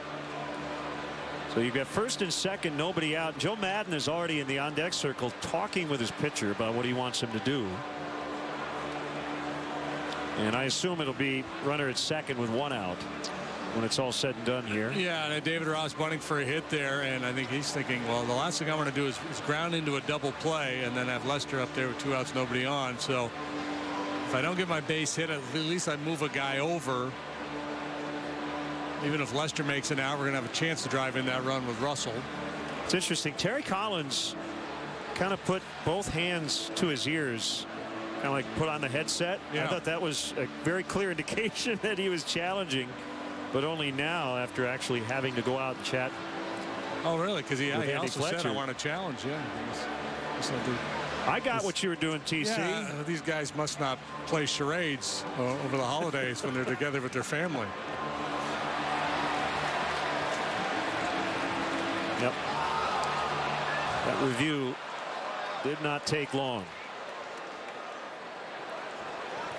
So you've got first and second, nobody out. Joe Madden is already in the on-deck circle talking with his pitcher about what he wants him to do. And I assume it'll be runner at second with one out when it's all said and done here. Yeah, and David Ross bunting for a hit there, and I think he's thinking, well, the last thing I want to do is ground into a double play and then have Lester up there with 2 outs, nobody on. So if I don't get my base hit, at least I move a guy over. Even if Lester makes an out, we're going to have a chance to drive in that run with Russell. It's interesting. Terry Collins kind of put both hands to his ears, kind of like put on the headset. Yeah. I thought that was a very clear indication that he was challenging, but only now after actually having to go out and chat. Oh, really? Because he also Fletcher said, I want to challenge. Yeah. I got what you were doing, TC. Yeah, these guys must not play charades over the holidays when they're together with their family. Yep. That review did not take long.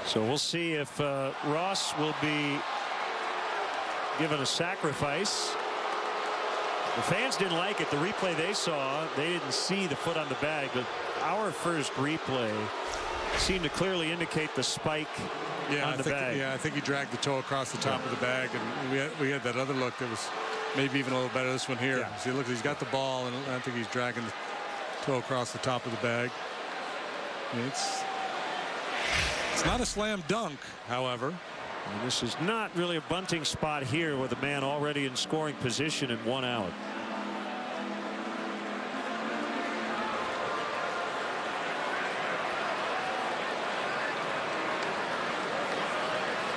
So we'll see if Ross will be given a sacrifice. The fans didn't like it. The replay they saw, they didn't see the foot on the bag, but our first replay seemed to clearly indicate the spike on the bag. Yeah, I think he dragged the toe across the top of the bag, and we had that other look that was maybe even a little better. This one here. Yeah. See, look, he's got the ball, and I think he's dragging the toe across the top of the bag. It's not a slam dunk, however. And this is not really a bunting spot here with a man already in scoring position and 1 out.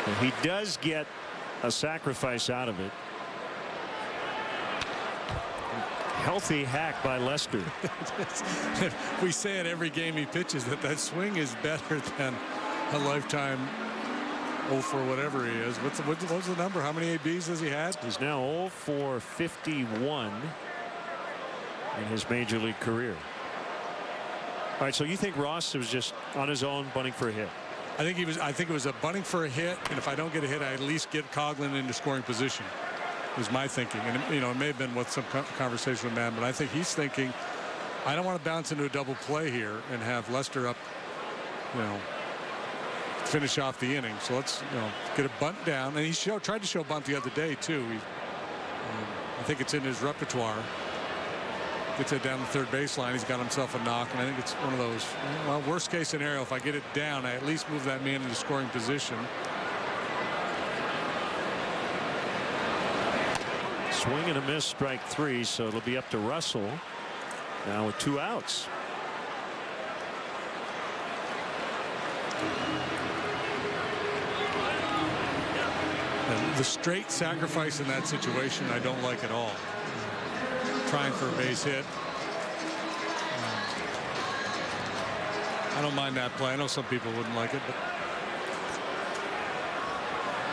And he does get a sacrifice out of it. Healthy hack by Lester. We say it every game he pitches that swing is better than a lifetime 0 for whatever he is. What's the number? How many ABs has he had? He's now 0 for 51 in his major league career. All right, so you think Ross was just on his own bunting for a hit? I think it was a bunting for a hit, and if I don't get a hit, I at least get Coughlin into scoring position. Was my thinking, and it may have been with some conversation with Matt, but I think he's thinking, I don't want to bounce into a double play here and have Lester up, finish off the inning. So let's get a bunt down, and he tried to show a bunt the other day too. I think it's in his repertoire. Gets it down the third baseline. He's got himself a knock, and I think it's one of those. Well, worst case scenario, if I get it down, I at least move that man into scoring position. Swing and a miss, strike 3, so it'll be up to Russell now with 2 outs. And the straight sacrifice in that situation I don't like at all. Trying for a base hit. I don't mind that play. I know some people wouldn't like it, but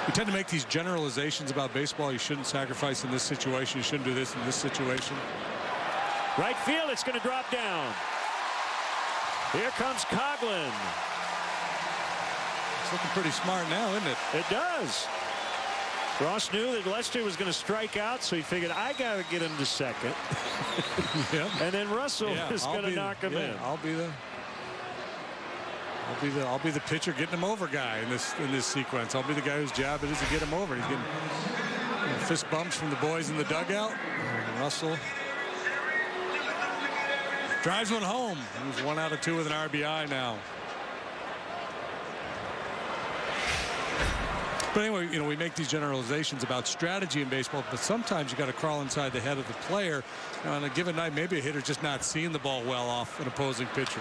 we tend to make these generalizations about baseball. You shouldn't sacrifice in this situation. You shouldn't do this in this situation. Right field, it's going to drop down. Here comes Coughlin. It's looking pretty smart now, isn't it? It does. Ross knew that Lester was going to strike out, so he figured, I got to get him to second. Yep. And then Russell is going to knock him in. I'll be the pitcher getting him over guy in this sequence. I'll be the guy whose job it is to get him over. He's getting fist bumps from the boys in the dugout. Russell Drives one home. He's 1 out of 2 with an RBI now. But anyway, you know, we make these generalizations about strategy in baseball, but sometimes you got to crawl inside the head of the player. You know, on a given night, maybe a hitter's just not seeing the ball well off an opposing pitcher.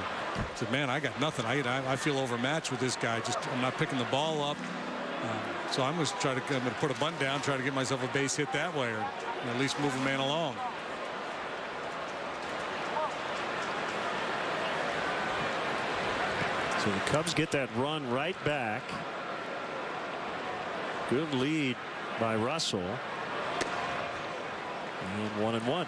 Said, man, I got nothing. I feel overmatched with this guy. I'm not picking the ball up. So I'm going to put a bunt down, try to get myself a base hit that way, or at least move a man along. So the Cubs get that run right back. Good lead by Russell. And 1-1.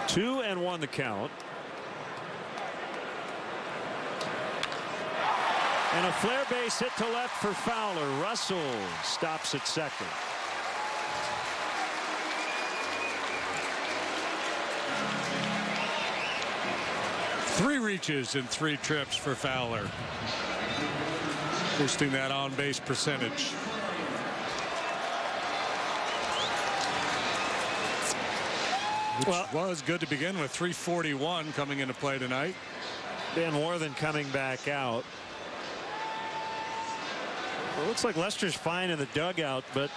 Two and one the count. And a flare base hit to left for Fowler. Russell stops at second. Three reaches and 3 trips for Fowler, boosting that on base percentage. Which was good to begin with. 341 coming into play tonight. Van Warthen coming back out. Well, it looks like Lester's fine in the dugout, but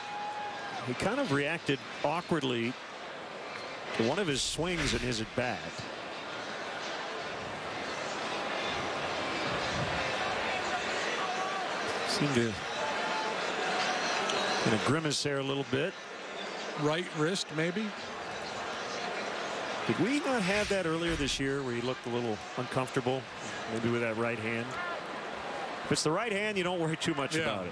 he kind of reacted awkwardly to one of his swings in his at bat. Seemed to kind of grimace there a little bit. Right wrist, maybe. Did we not have that earlier this year where he looked a little uncomfortable, maybe with that right hand? If it's the right hand, you don't worry too much about it.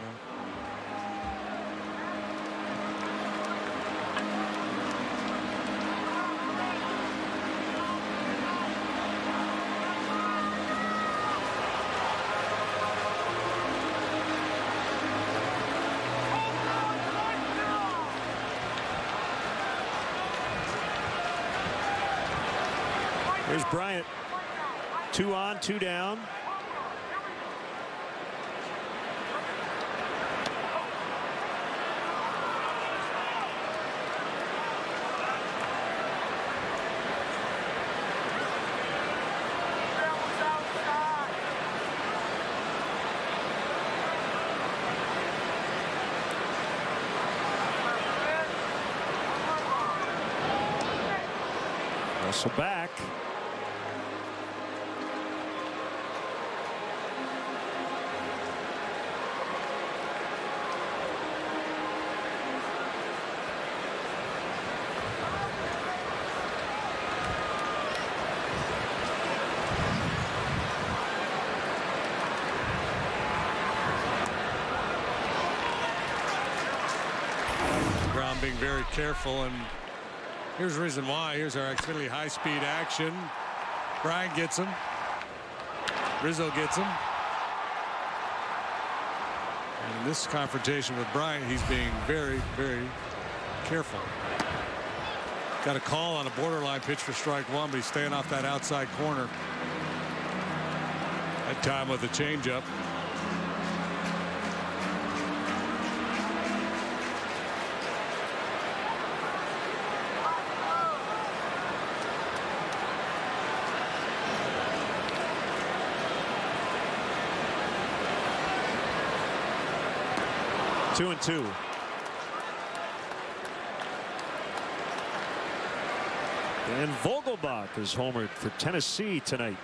Here's Bryant. 2 on, 2 down. Russell back. Being very careful, and here's the reason why. Here's our extremely high-speed action. Bryant gets him. Rizzo gets him. And in this confrontation with Bryant, he's being very, very careful. Got a call on a borderline pitch for strike 1, but he's staying off that outside corner. That time with the changeup. Two and 2. And Vogelbach is homered for Tennessee tonight.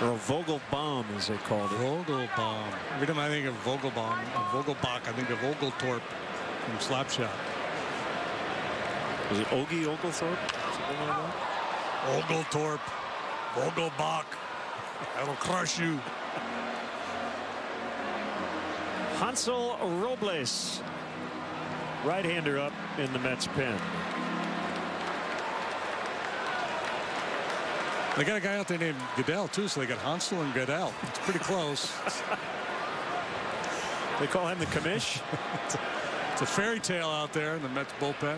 Or a Vogelbaum, as they called it. Vogelbaum. Every time I think of Vogelbaum, Vogelbach, I think of Oglethorpe from Slapshot. Was it Ogie Oglethorpe? Oglethorpe. Vogelbach. I will crush you. Hansel Robles right-hander up in the Mets pen. They got a guy out there named Goodell, too, so they got Hansel and Goodell. It's pretty close. They call him the commish. It's a fairy tale out there in the Mets bullpen.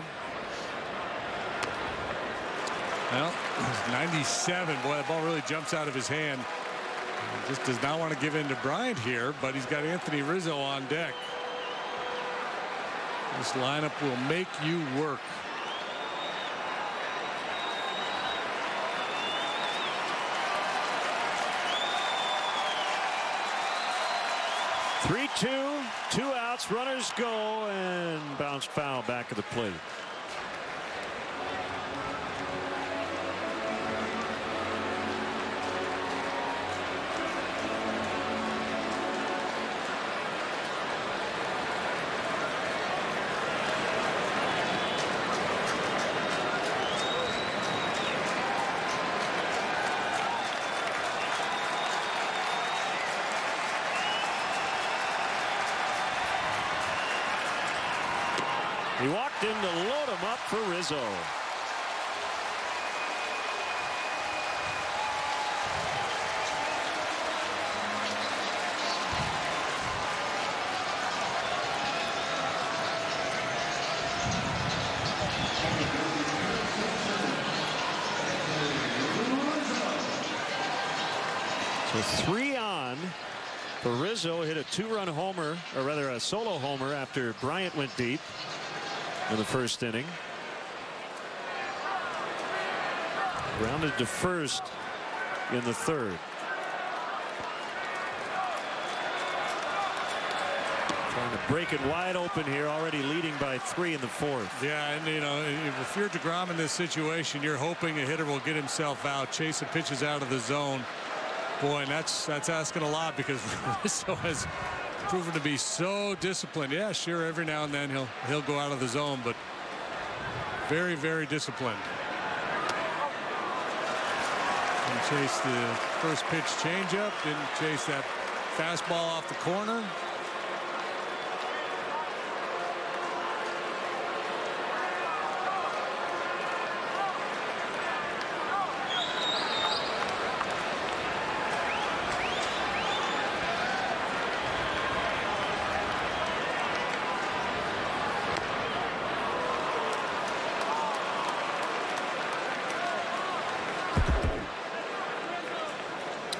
Well, 97. Boy, that ball really jumps out of his hand. He just does not want to give in to Bryant here, but he's got Anthony Rizzo on deck. This lineup will make you work. Three-two, 2 outs, runners go, and bounced foul back of the plate. He walked in to load him up for Rizzo. So 3 on. For Rizzo, hit a 2-run homer, or rather a solo homer after Bryant went deep in the first inning. Grounded to first in the third. Trying to break it wide open here, already leading by 3 in the fourth. Yeah, and you know, if you're DeGrom in this situation, you're hoping a hitter will get himself out, chase the pitches out of the zone. Boy, and that's asking a lot, because Rizzo has proven to be so disciplined. Yeah, sure, every now and then he'll go out of the zone, but very, very disciplined. Didn't chase the first pitch changeup, didn't chase that fastball off the corner.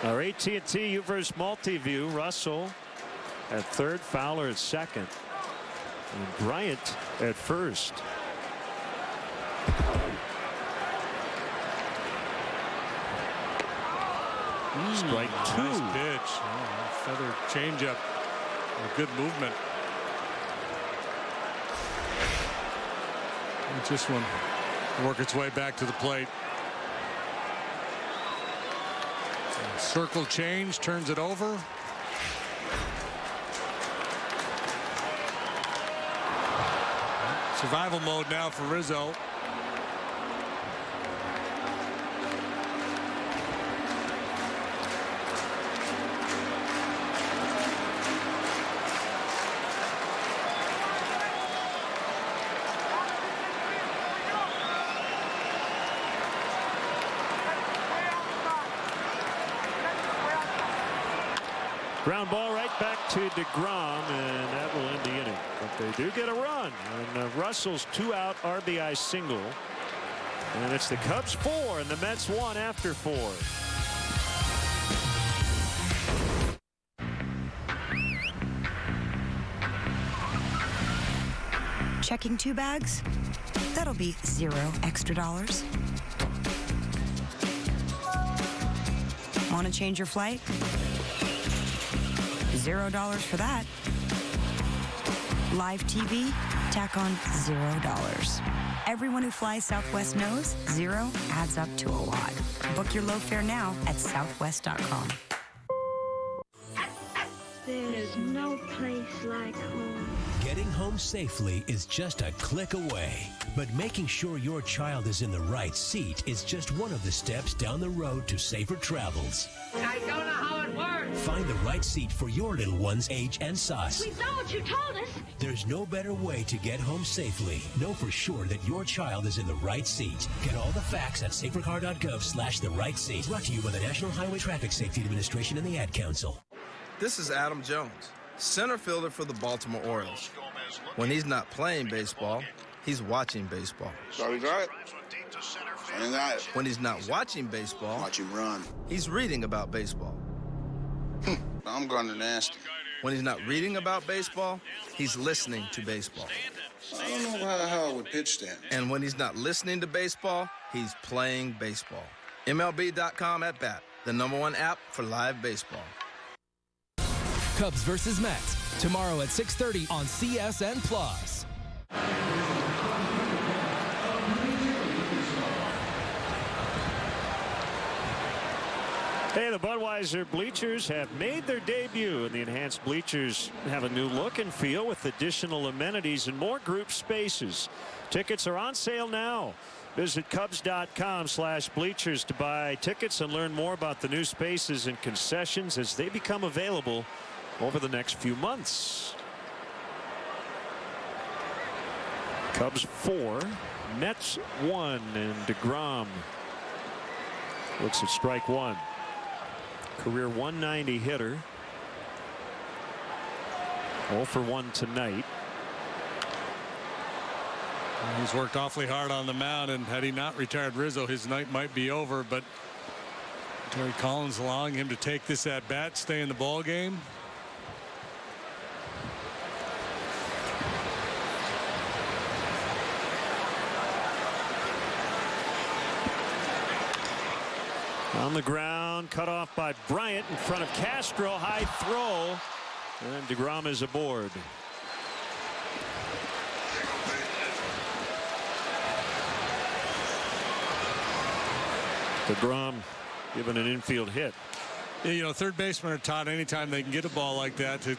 Our AT&T U-verse multi-view. Russell at third, Fowler at second, and Bryant at first. Strike 2. Nice pitch. Feathered changeup. Good movement. And this one work its way back to the plate. Circle change, turns it over. Survival mode now for Rizzo. Ground ball right back to DeGrom, and that will end the inning. But they do get a run on Russell's 2-out RBI single. And it's the Cubs 4 and the Mets 1 after 4. Checking 2 bags? That'll be $0 extra. Want to change your flight? $0 for that. Live TV? Tack on $0. Everyone who flies Southwest knows 0 adds up to a lot. Book your low fare now at southwest.com. There's no place like home. Getting home safely is just a click away. But making sure your child is in the right seat is just one of the steps down the road to safer travels. I don't know how it works. Find the right seat for your little one's age and size. We've done what you told us. There's no better way to get home safely. Know for sure that your child is in the right seat. Get all the facts at safercar.gov/the right seat. Brought to you by the National Highway Traffic Safety Administration and the Ad Council. This is Adam Jones, center fielder for the Baltimore Orioles. When he's not playing baseball, he's watching baseball. Sorry, right. When he's not watching baseball, watch him run. He's reading about baseball. I'm going to nasty. When he's not reading about baseball, he's listening to baseball. I don't know how I would pitch that. And when he's not listening to baseball, he's playing baseball. MLB.com at bat, the #1 app for live baseball. Cubs versus Mets, tomorrow at 6:30 on CSN+. Hey, the Budweiser bleachers have made their debut, and the enhanced bleachers have a new look and feel with additional amenities and more group spaces. Tickets are on sale now. Visit Cubs.com/bleachers to buy tickets and learn more about the new spaces and concessions as they become available over the next few months. Cubs 4, Mets 1, and DeGrom looks at strike one. Career 190 hitter. 0 for 1 tonight. He's worked awfully hard on the mound, and had he not retired Rizzo, his night might be over, but Terry Collins allowing him to take this at bat, stay in the ball game. On the ground, cut off by Bryant in front of Castro. High throw, and DeGrom is aboard. DeGrom given an infield hit. You know, third basemen are taught anytime they can get a ball like that to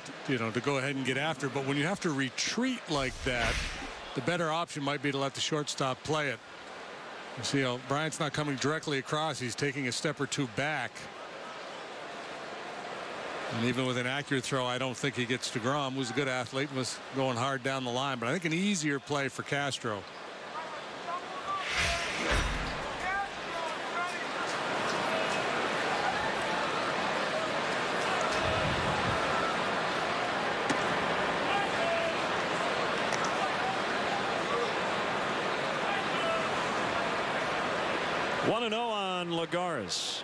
go ahead and get after. But when you have to retreat like that, the better option might be to let the shortstop play it. You see, Bryant's not coming directly across. He's taking a step or two back. And even with an accurate throw, I don't think he gets DeGrom, who's a good athlete and was going hard down the line. But I think an easier play for Castro. One 1-0 on Lagares.